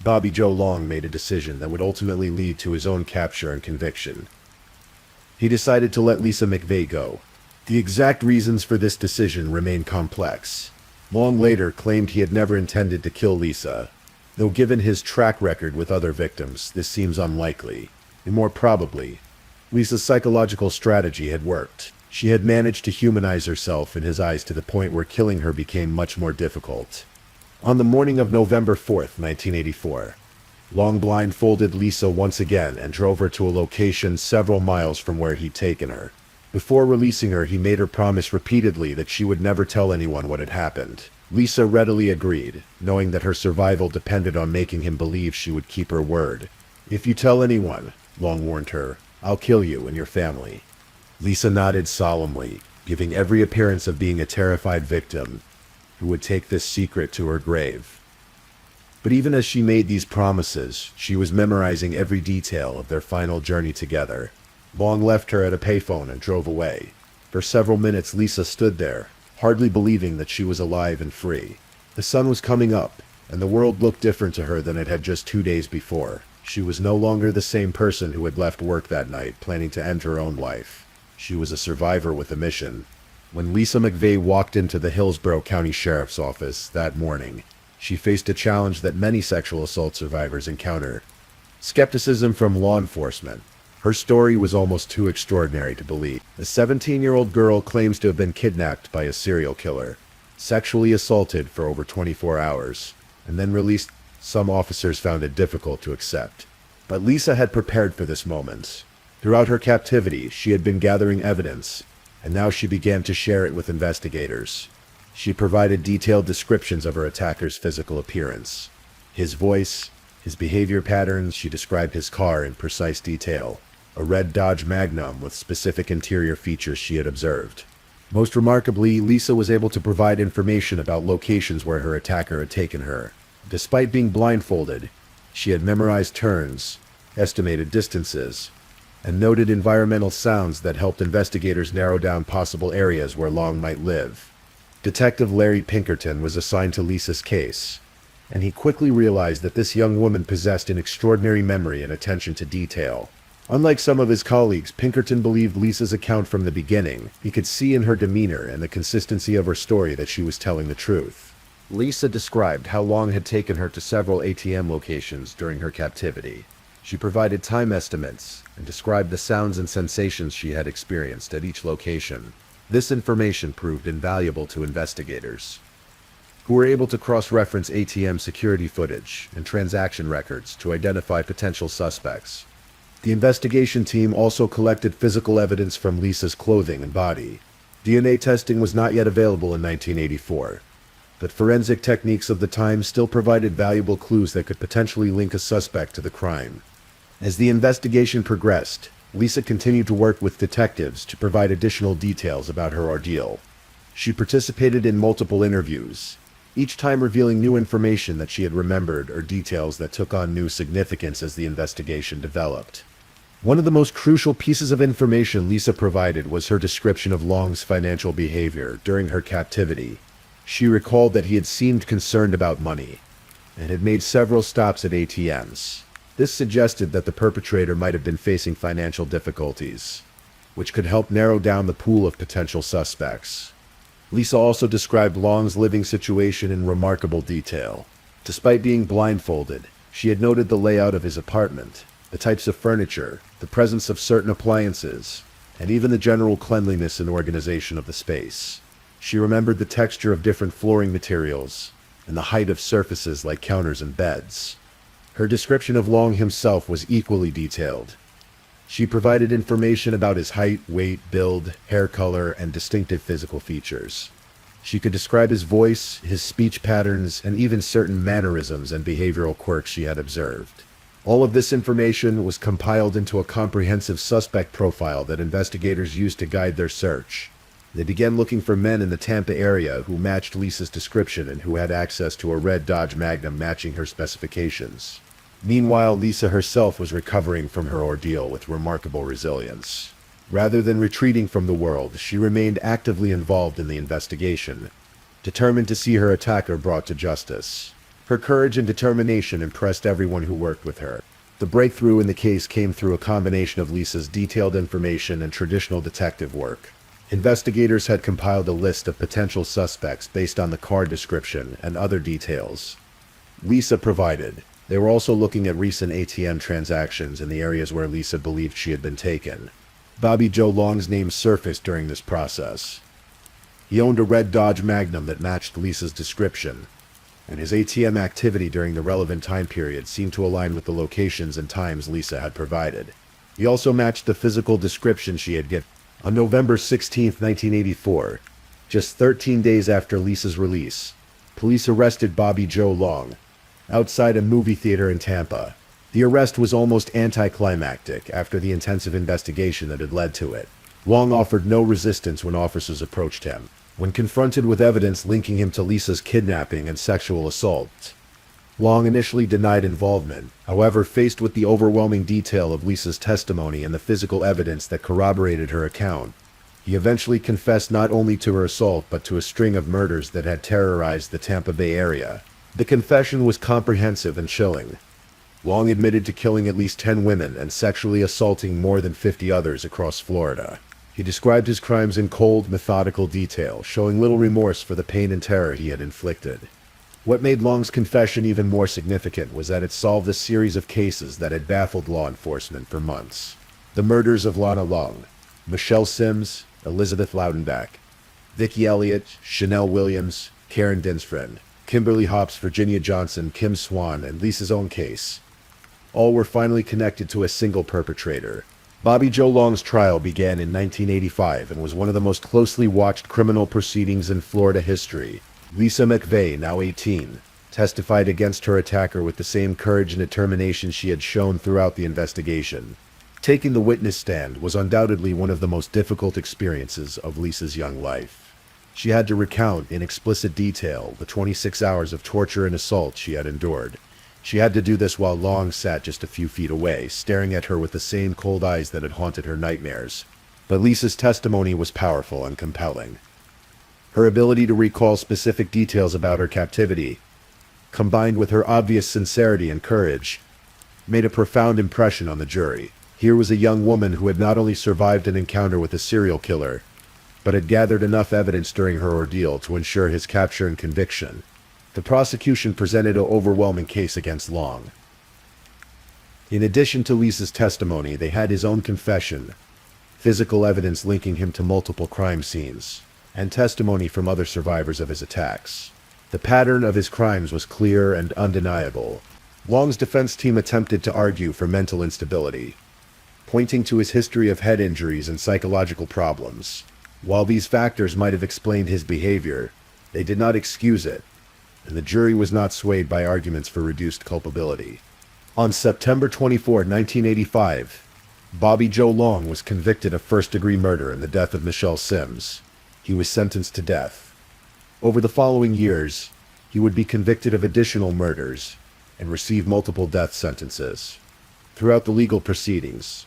Bobby Joe Long made a decision that would ultimately lead to his own capture and conviction. He decided to let Lisa McVeigh go. The exact reasons for this decision remain complex. Long later claimed he had never intended to kill Lisa, though given his track record with other victims, this seems unlikely. And more probably, Lisa's psychological strategy had worked. She had managed to humanize herself in his eyes to the point where killing her became much more difficult. On the morning of November 4th, 1984, Long blindfolded Lisa once again and drove her to a location several miles from where he'd taken her. Before releasing her, he made her promise repeatedly that she would never tell anyone what had happened. Lisa readily agreed, knowing that her survival depended on making him believe she would keep her word. "If you tell anyone," Long warned her, "I'll kill you and your family." Lisa nodded solemnly, giving every appearance of being a terrified victim who would take this secret to her grave. But even as she made these promises, she was memorizing every detail of their final journey together. Long left her at a payphone and drove away. For several minutes, Lisa stood there, hardly believing that she was alive and free. The sun was coming up, and the world looked different to her than it had just 2 days before. She was no longer the same person who had left work that night, planning to end her own life. She was a survivor with a mission. When Lisa McVeigh walked into the Hillsborough County Sheriff's Office that morning, she faced a challenge that many sexual assault survivors encounter: skepticism from law enforcement. Her story was almost too extraordinary to believe. A 17-year-old girl claims to have been kidnapped by a serial killer, sexually assaulted for over 24 hours, and then released. Some officers found it difficult to accept. But Lisa had prepared for this moment. Throughout her captivity, she had been gathering evidence, and now she began to share it with investigators. She provided detailed descriptions of her attacker's physical appearance, his voice, his behavior patterns. She described his car in precise detail, a red Dodge Magnum with specific interior features she had observed. Most remarkably, Lisa was able to provide information about locations where her attacker had taken her. Despite being blindfolded, she had memorized turns, estimated distances, and noted environmental sounds that helped investigators narrow down possible areas where Long might live. Detective Larry Pinkerton was assigned to Lisa's case, and he quickly realized that this young woman possessed an extraordinary memory and attention to detail. Unlike some of his colleagues, Pinkerton believed Lisa's account from the beginning. He could see in her demeanor and the consistency of her story that she was telling the truth. Lisa described how long it had taken her to several ATM locations during her captivity. She provided time estimates and described the sounds and sensations she had experienced at each location. This information proved invaluable to investigators, who were able to cross-reference ATM security footage and transaction records to identify potential suspects. The investigation team also collected physical evidence from Lisa's clothing and body. DNA testing was not yet available in 1984, but forensic techniques of the time still provided valuable clues that could potentially link a suspect to the crime. As the investigation progressed, Lisa continued to work with detectives to provide additional details about her ordeal. She participated in multiple interviews, each time revealing new information that she had remembered or details that took on new significance as the investigation developed. One of the most crucial pieces of information Lisa provided was her description of Long's financial behavior during her captivity. She recalled that he had seemed concerned about money and had made several stops at ATMs. This suggested that the perpetrator might have been facing financial difficulties, which could help narrow down the pool of potential suspects. Lisa also described Long's living situation in remarkable detail. Despite being blindfolded, she had noted the layout of his apartment, the types of furniture, the presence of certain appliances, and even the general cleanliness and organization of the space. She remembered the texture of different flooring materials and the height of surfaces like counters and beds. Her description of Long himself was equally detailed. She provided information about his height, weight, build, hair color, and distinctive physical features. She could describe his voice, his speech patterns, and even certain mannerisms and behavioral quirks she had observed. All of this information was compiled into a comprehensive suspect profile that investigators used to guide their search. They began looking for men in the Tampa area who matched Lisa's description and who had access to a red Dodge Magnum matching her specifications. Meanwhile, Lisa herself was recovering from her ordeal with remarkable resilience. Rather than retreating from the world, she remained actively involved in the investigation, determined to see her attacker brought to justice. Her courage and determination impressed everyone who worked with her. The breakthrough in the case came through a combination of Lisa's detailed information and traditional detective work. Investigators had compiled a list of potential suspects based on the car description and other details Lisa provided. They were also looking at recent ATM transactions in the areas where Lisa believed she had been taken. Bobby Joe Long's name surfaced during this process. He owned a red Dodge Magnum that matched Lisa's description, and his ATM activity during the relevant time period seemed to align with the locations and times Lisa had provided. He also matched the physical description she had given. On November 16, 1984, just 13 days after Lisa's release, police arrested Bobby Joe Long outside a movie theater in Tampa. The arrest was almost anticlimactic after the intensive investigation that had led to it. Long offered no resistance when officers approached him. When confronted with evidence linking him to Lisa's kidnapping and sexual assault, Long initially denied involvement. However, faced with the overwhelming detail of Lisa's testimony and the physical evidence that corroborated her account, he eventually confessed not only to her assault but to a string of murders that had terrorized the Tampa Bay area. The confession was comprehensive and chilling. Long admitted to killing at least 10 women and sexually assaulting more than 50 others across Florida. He described his crimes in cold, methodical detail, showing little remorse for the pain and terror he had inflicted. What made Long's confession even more significant was that it solved a series of cases that had baffled law enforcement for months. The murders of Lana Long, Michelle Sims, Elizabeth Loudenbach, Vicki Elliott, Chanel Williams, Karen Dinsfriend, Kimberly Hobbs, Virginia Johnson, Kim Swan, and Lisa's own case. All were finally connected to a single perpetrator. Bobby Joe Long's trial began in 1985 and was one of the most closely watched criminal proceedings in Florida history. Lisa McVeigh, now 18, testified against her attacker with the same courage and determination she had shown throughout the investigation. Taking the witness stand was undoubtedly one of the most difficult experiences of Lisa's young life. She had to recount in explicit detail the 26 hours of torture and assault she had endured. She had to do this while Long sat just a few feet away, staring at her with the same cold eyes that had haunted her nightmares. But Lisa's testimony was powerful and compelling. Her ability to recall specific details about her captivity, combined with her obvious sincerity and courage, made a profound impression on the jury. Here was a young woman who had not only survived an encounter with a serial killer, but had gathered enough evidence during her ordeal to ensure his capture and conviction. The prosecution presented an overwhelming case against Long. In addition to Lisa's testimony, they had his own confession, physical evidence linking him to multiple crime scenes, and testimony from other survivors of his attacks. The pattern of his crimes was clear and undeniable. Long's defense team attempted to argue for mental instability, pointing to his history of head injuries and psychological problems. While these factors might have explained his behavior, they did not excuse it, and the jury was not swayed by arguments for reduced culpability. On September 24, 1985, Bobby Joe Long was convicted of first-degree murder in the death of Michelle Sims. He was sentenced to death. Over the following years, he would be convicted of additional murders and receive multiple death sentences. Throughout the legal proceedings,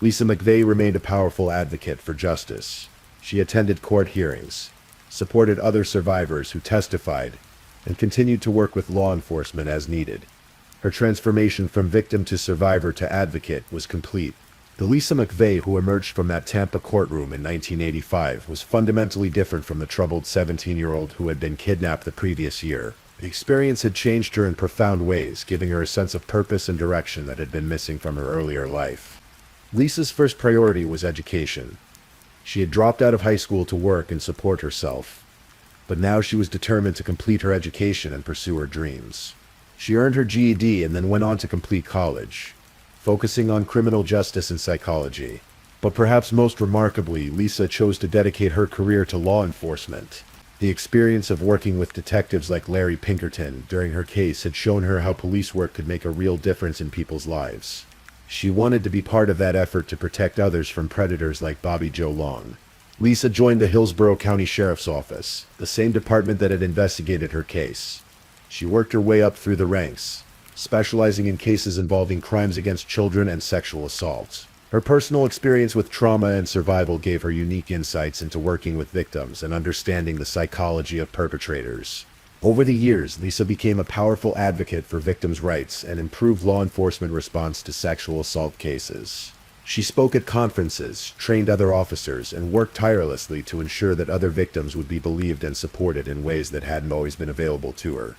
Lisa McVeigh remained a powerful advocate for justice. She attended court hearings, supported other survivors who testified, and continued to work with law enforcement as needed. Her transformation from victim to survivor to advocate was complete. The Lisa McVeigh who emerged from that Tampa courtroom in 1985 was fundamentally different from the troubled 17-year-old who had been kidnapped the previous year. The experience had changed her in profound ways, giving her a sense of purpose and direction that had been missing from her earlier life. Lisa's first priority was education. She had dropped out of high school to work and support herself, but now she was determined to complete her education and pursue her dreams. She earned her GED and then went on to complete college, focusing on criminal justice and psychology. But perhaps most remarkably, Lisa chose to dedicate her career to law enforcement. The experience of working with detectives like Larry Pinkerton during her case had shown her how police work could make a real difference in people's lives. She wanted to be part of that effort to protect others from predators like Bobby Joe Long. Lisa joined the Hillsborough County Sheriff's Office, the same department that had investigated her case. She worked her way up through the ranks, specializing in cases involving crimes against children and sexual assault. Her personal experience with trauma and survival gave her unique insights into working with victims and understanding the psychology of perpetrators. Over the years, Lisa became a powerful advocate for victims' rights and improved law enforcement response to sexual assault cases. She spoke at conferences, trained other officers, and worked tirelessly to ensure that other victims would be believed and supported in ways that hadn't always been available to her.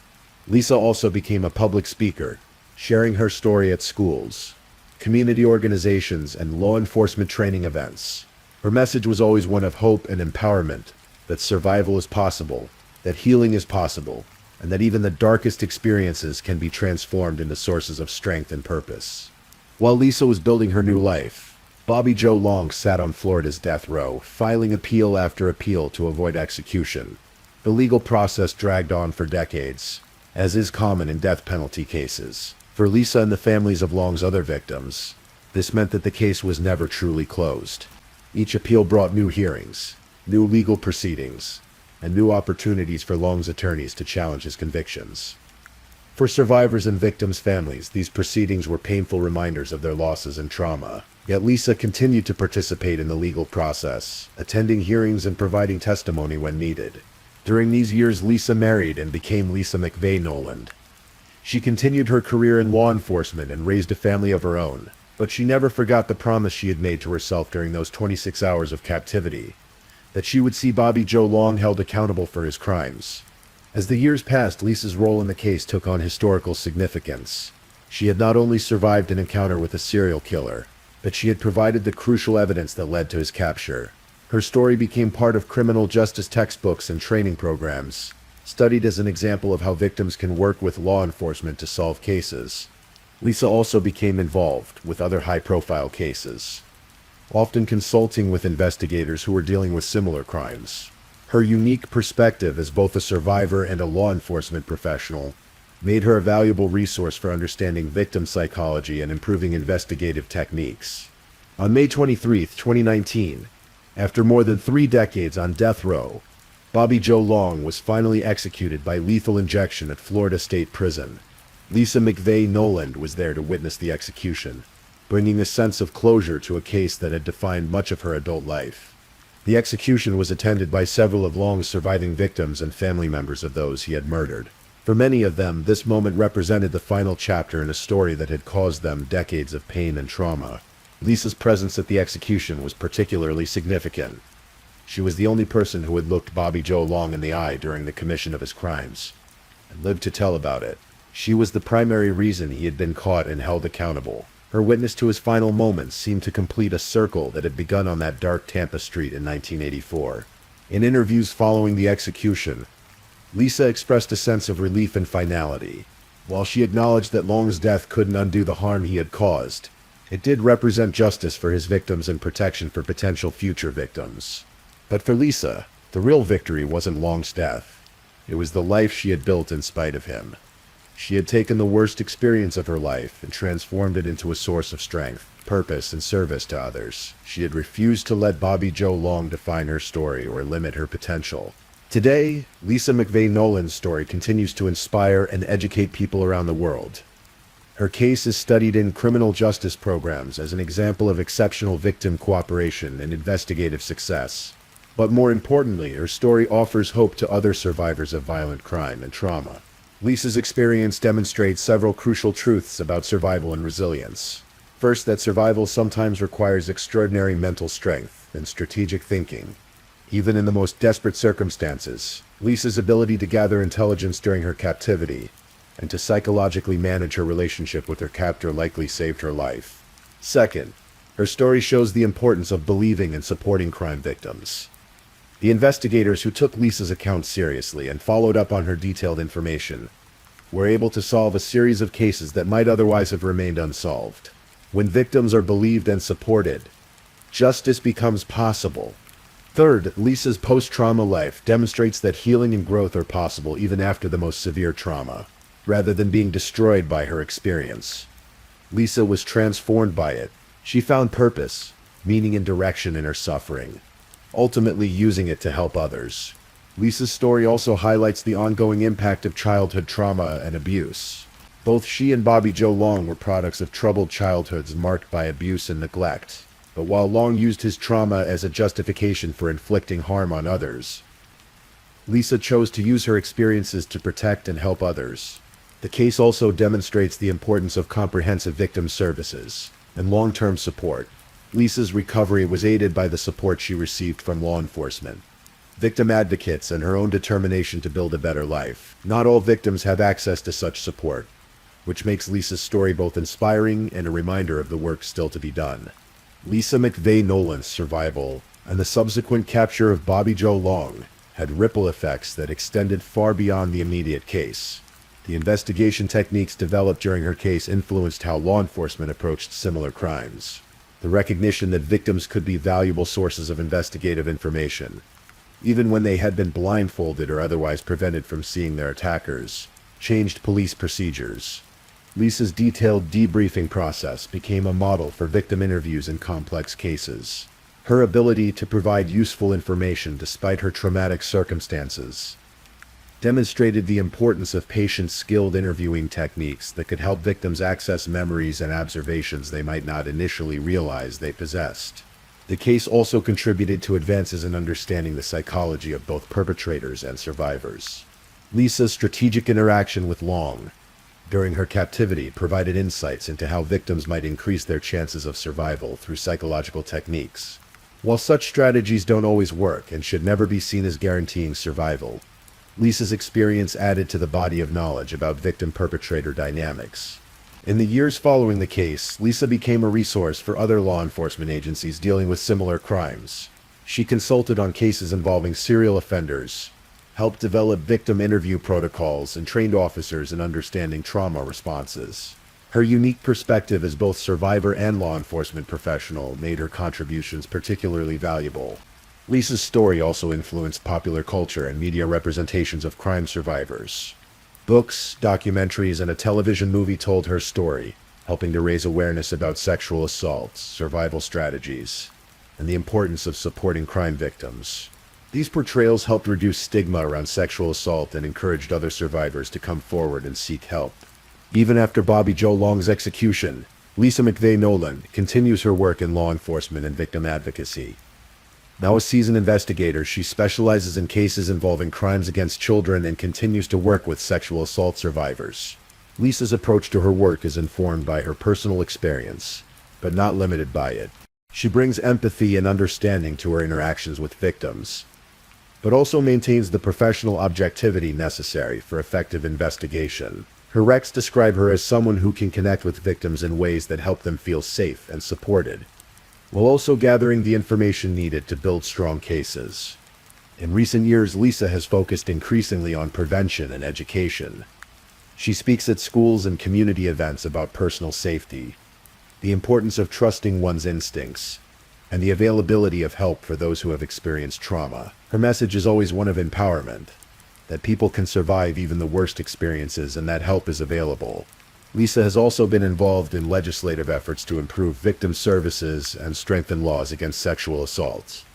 Lisa also became a public speaker, sharing her story at schools, community organizations, and law enforcement training events. Her message was always one of hope and empowerment, that survival is possible, that healing is possible, and that even the darkest experiences can be transformed into sources of strength and purpose. While Lisa was building her new life, Bobby Joe Long sat on Florida's death row, filing appeal after appeal to avoid execution. The legal process dragged on for decades, as is common in death penalty cases. For Lisa and the families of Long's other victims, this meant that the case was never truly closed. Each appeal brought new hearings, new legal proceedings, and new opportunities for Long's attorneys to challenge his convictions. For survivors and victims' families, these proceedings were painful reminders of their losses and trauma. Yet Lisa continued to participate in the legal process, attending hearings and providing testimony when needed. During these years, Lisa married and became Lisa McVeigh Noland. She continued her career in law enforcement and raised a family of her own, but she never forgot the promise she had made to herself during those 26 hours of captivity, that she would see Bobby Joe Long held accountable for his crimes. As the years passed, Lisa's role in the case took on historical significance. She had not only survived an encounter with a serial killer, but she had provided the crucial evidence that led to his capture. Her story became part of criminal justice textbooks and training programs, studied as an example of how victims can work with law enforcement to solve cases. Lisa also became involved with other high-profile cases, often consulting with investigators who were dealing with similar crimes. Her unique perspective as both a survivor and a law enforcement professional made her a valuable resource for understanding victim psychology and improving investigative techniques. On May 23, 2019, after more than 3 decades on death row, Bobby Joe Long was finally executed by lethal injection at Florida State Prison. Lisa McVeigh Noland was there to witness the execution, bringing a sense of closure to a case that had defined much of her adult life. The execution was attended by several of Long's surviving victims and family members of those he had murdered. For many of them, this moment represented the final chapter in a story that had caused them decades of pain and trauma. Lisa's presence at the execution was particularly significant. She was the only person who had looked Bobby Joe Long in the eye during the commission of his crimes, and lived to tell about it. She was the primary reason he had been caught and held accountable. Her witness to his final moments seemed to complete a circle that had begun on that dark Tampa street in 1984. In interviews following the execution, Lisa expressed a sense of relief and finality. While she acknowledged that Long's death couldn't undo the harm he had caused, it did represent justice for his victims and protection for potential future victims. But for Lisa, the real victory wasn't Long's death. It was the life she had built in spite of him. She had taken the worst experience of her life and transformed it into a source of strength, purpose, and service to others. She had refused to let Bobby Joe Long define her story or limit her potential. Today, Lisa McVeigh Nolan's story continues to inspire and educate people around the world. Her case is studied in criminal justice programs as an example of exceptional victim cooperation and investigative success. But more importantly, her story offers hope to other survivors of violent crime and trauma. Lisa's experience demonstrates several crucial truths about survival and resilience. First, that survival sometimes requires extraordinary mental strength and strategic thinking. Even in the most desperate circumstances, Lisa's ability to gather intelligence during her captivity and to psychologically manage her relationship with her captor likely saved her life. Second, her story shows the importance of believing and supporting crime victims. The investigators who took Lisa's account seriously and followed up on her detailed information were able to solve a series of cases that might otherwise have remained unsolved. When victims are believed and supported, justice becomes possible. Third, Lisa's post-trauma life demonstrates that healing and growth are possible even after the most severe trauma, rather than being destroyed by her experience. Lisa was transformed by it. She found purpose, meaning and direction in her suffering, ultimately using it to help others. Lisa's story also highlights the ongoing impact of childhood trauma and abuse. Both she and Bobby Joe Long were products of troubled childhoods marked by abuse and neglect. But while Long used his trauma as a justification for inflicting harm on others, Lisa chose to use her experiences to protect and help others. The case also demonstrates the importance of comprehensive victim services and long-term support. Lisa's recovery was aided by the support she received from law enforcement, victim advocates, and her own determination to build a better life. Not all victims have access to such support, which makes Lisa's story both inspiring and a reminder of the work still to be done. Lisa McVeigh Nolan's survival and the subsequent capture of Bobby Joe Long had ripple effects that extended far beyond the immediate case. The investigation techniques developed during her case influenced how law enforcement approached similar crimes. The recognition that victims could be valuable sources of investigative information, even when they had been blindfolded or otherwise prevented from seeing their attackers, changed police procedures. Lisa's detailed debriefing process became a model for victim interviews in complex cases. Her ability to provide useful information despite her traumatic circumstances demonstrated the importance of patient-skilled interviewing techniques that could help victims access memories and observations they might not initially realize they possessed. The case also contributed to advances in understanding the psychology of both perpetrators and survivors. Lisa's strategic interaction with Long during her captivity provided insights into how victims might increase their chances of survival through psychological techniques. While such strategies don't always work and should never be seen as guaranteeing survival, Lisa's experience added to the body of knowledge about victim-perpetrator dynamics. In the years following the case, Lisa became a resource for other law enforcement agencies dealing with similar crimes. She consulted on cases involving serial offenders, helped develop victim interview protocols, and trained officers in understanding trauma responses. Her unique perspective as both survivor and law enforcement professional made her contributions particularly valuable. Lisa's story also influenced popular culture and media representations of crime survivors. Books, documentaries, and a television movie told her story, helping to raise awareness about sexual assaults, survival strategies, and the importance of supporting crime victims. These portrayals helped reduce stigma around sexual assault and encouraged other survivors to come forward and seek help. Even after Bobby Joe Long's execution, Lisa McVeigh Nolan continues her work in law enforcement and victim advocacy. Now a seasoned investigator, she specializes in cases involving crimes against children and continues to work with sexual assault survivors. Lisa's approach to her work is informed by her personal experience, but not limited by it. She brings empathy and understanding to her interactions with victims, but also maintains the professional objectivity necessary for effective investigation. Her recs describe her as someone who can connect with victims in ways that help them feel safe and supported, while also gathering the information needed to build strong cases. In recent years, Lisa has focused increasingly on prevention and education. She speaks at schools and community events about personal safety, the importance of trusting one's instincts, and the availability of help for those who have experienced trauma. Her message is always one of empowerment, that people can survive even the worst experiences and that help is available. Lisa has also been involved in legislative efforts to improve victim services and strengthen laws against sexual assaults.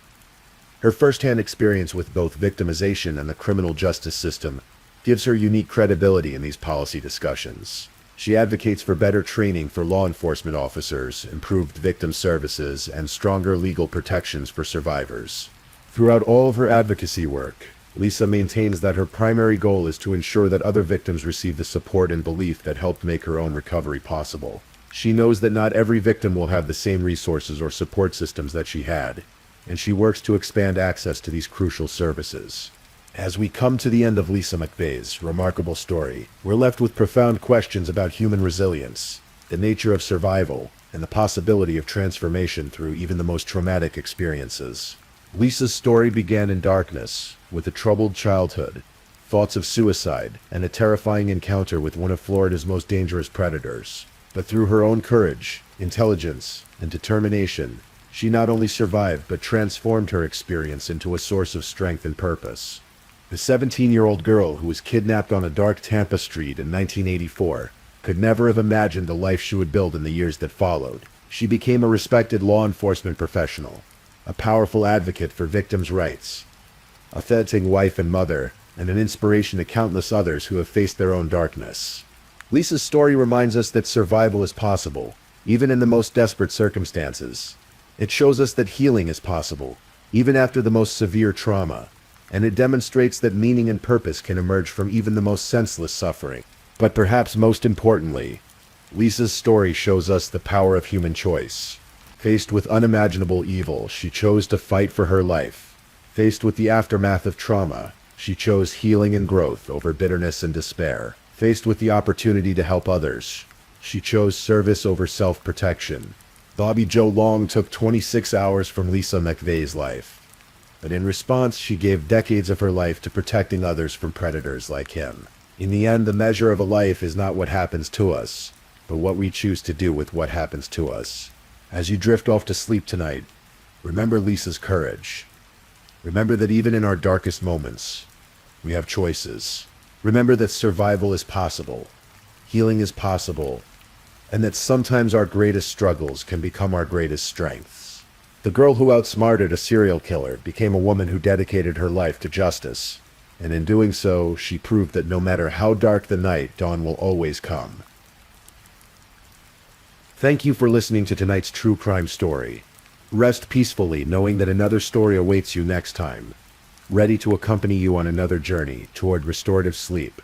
Her first-hand experience with both victimization and the criminal justice system gives her unique credibility in these policy discussions. She advocates for better training for law enforcement officers, improved victim services, and stronger legal protections for survivors. Throughout all of her advocacy work, Lisa maintains that her primary goal is to ensure that other victims receive the support and belief that helped make her own recovery possible. She knows that not every victim will have the same resources or support systems that she had, and she works to expand access to these crucial services. As we come to the end of Lisa McVeigh's remarkable story, we're left with profound questions about human resilience, the nature of survival, and the possibility of transformation through even the most traumatic experiences. Lisa's story began in darkness, with a troubled childhood, thoughts of suicide, and a terrifying encounter with one of Florida's most dangerous predators. But through her own courage, intelligence, and determination, she not only survived but transformed her experience into a source of strength and purpose. The 17-year-old girl who was kidnapped on a dark Tampa street in 1984 could never have imagined the life she would build in the years that followed. She became a respected law enforcement professional, a powerful advocate for victims' rights, a authentic wife and mother, and an inspiration to countless others who have faced their own darkness. Lisa's story reminds us that survival is possible, even in the most desperate circumstances. It shows us that healing is possible, even after the most severe trauma, and it demonstrates that meaning and purpose can emerge from even the most senseless suffering. But perhaps most importantly, Lisa's story shows us the power of human choice. Faced with unimaginable evil, she chose to fight for her life. Faced with the aftermath of trauma, she chose healing and growth over bitterness and despair. Faced with the opportunity to help others, she chose service over self-protection. Bobby Joe Long took 26 hours from Lisa McVeigh's life, but in response, she gave decades of her life to protecting others from predators like him. In the end, the measure of a life is not what happens to us, but what we choose to do with what happens to us. As you drift off to sleep tonight, remember Lisa's courage. Remember that even in our darkest moments, we have choices. Remember that survival is possible, healing is possible, and that sometimes our greatest struggles can become our greatest strengths. The girl who outsmarted a serial killer became a woman who dedicated her life to justice, and in doing so, she proved that no matter how dark the night, dawn will always come. Thank you for listening to tonight's true crime story. Rest peacefully knowing that another story awaits you next time, ready to accompany you on another journey toward restorative sleep.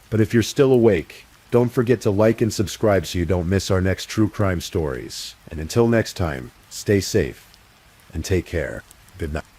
But if you're still awake, don't forget to like and subscribe so you don't miss our next true crime stories. And until next time, stay safe and take care. Good night.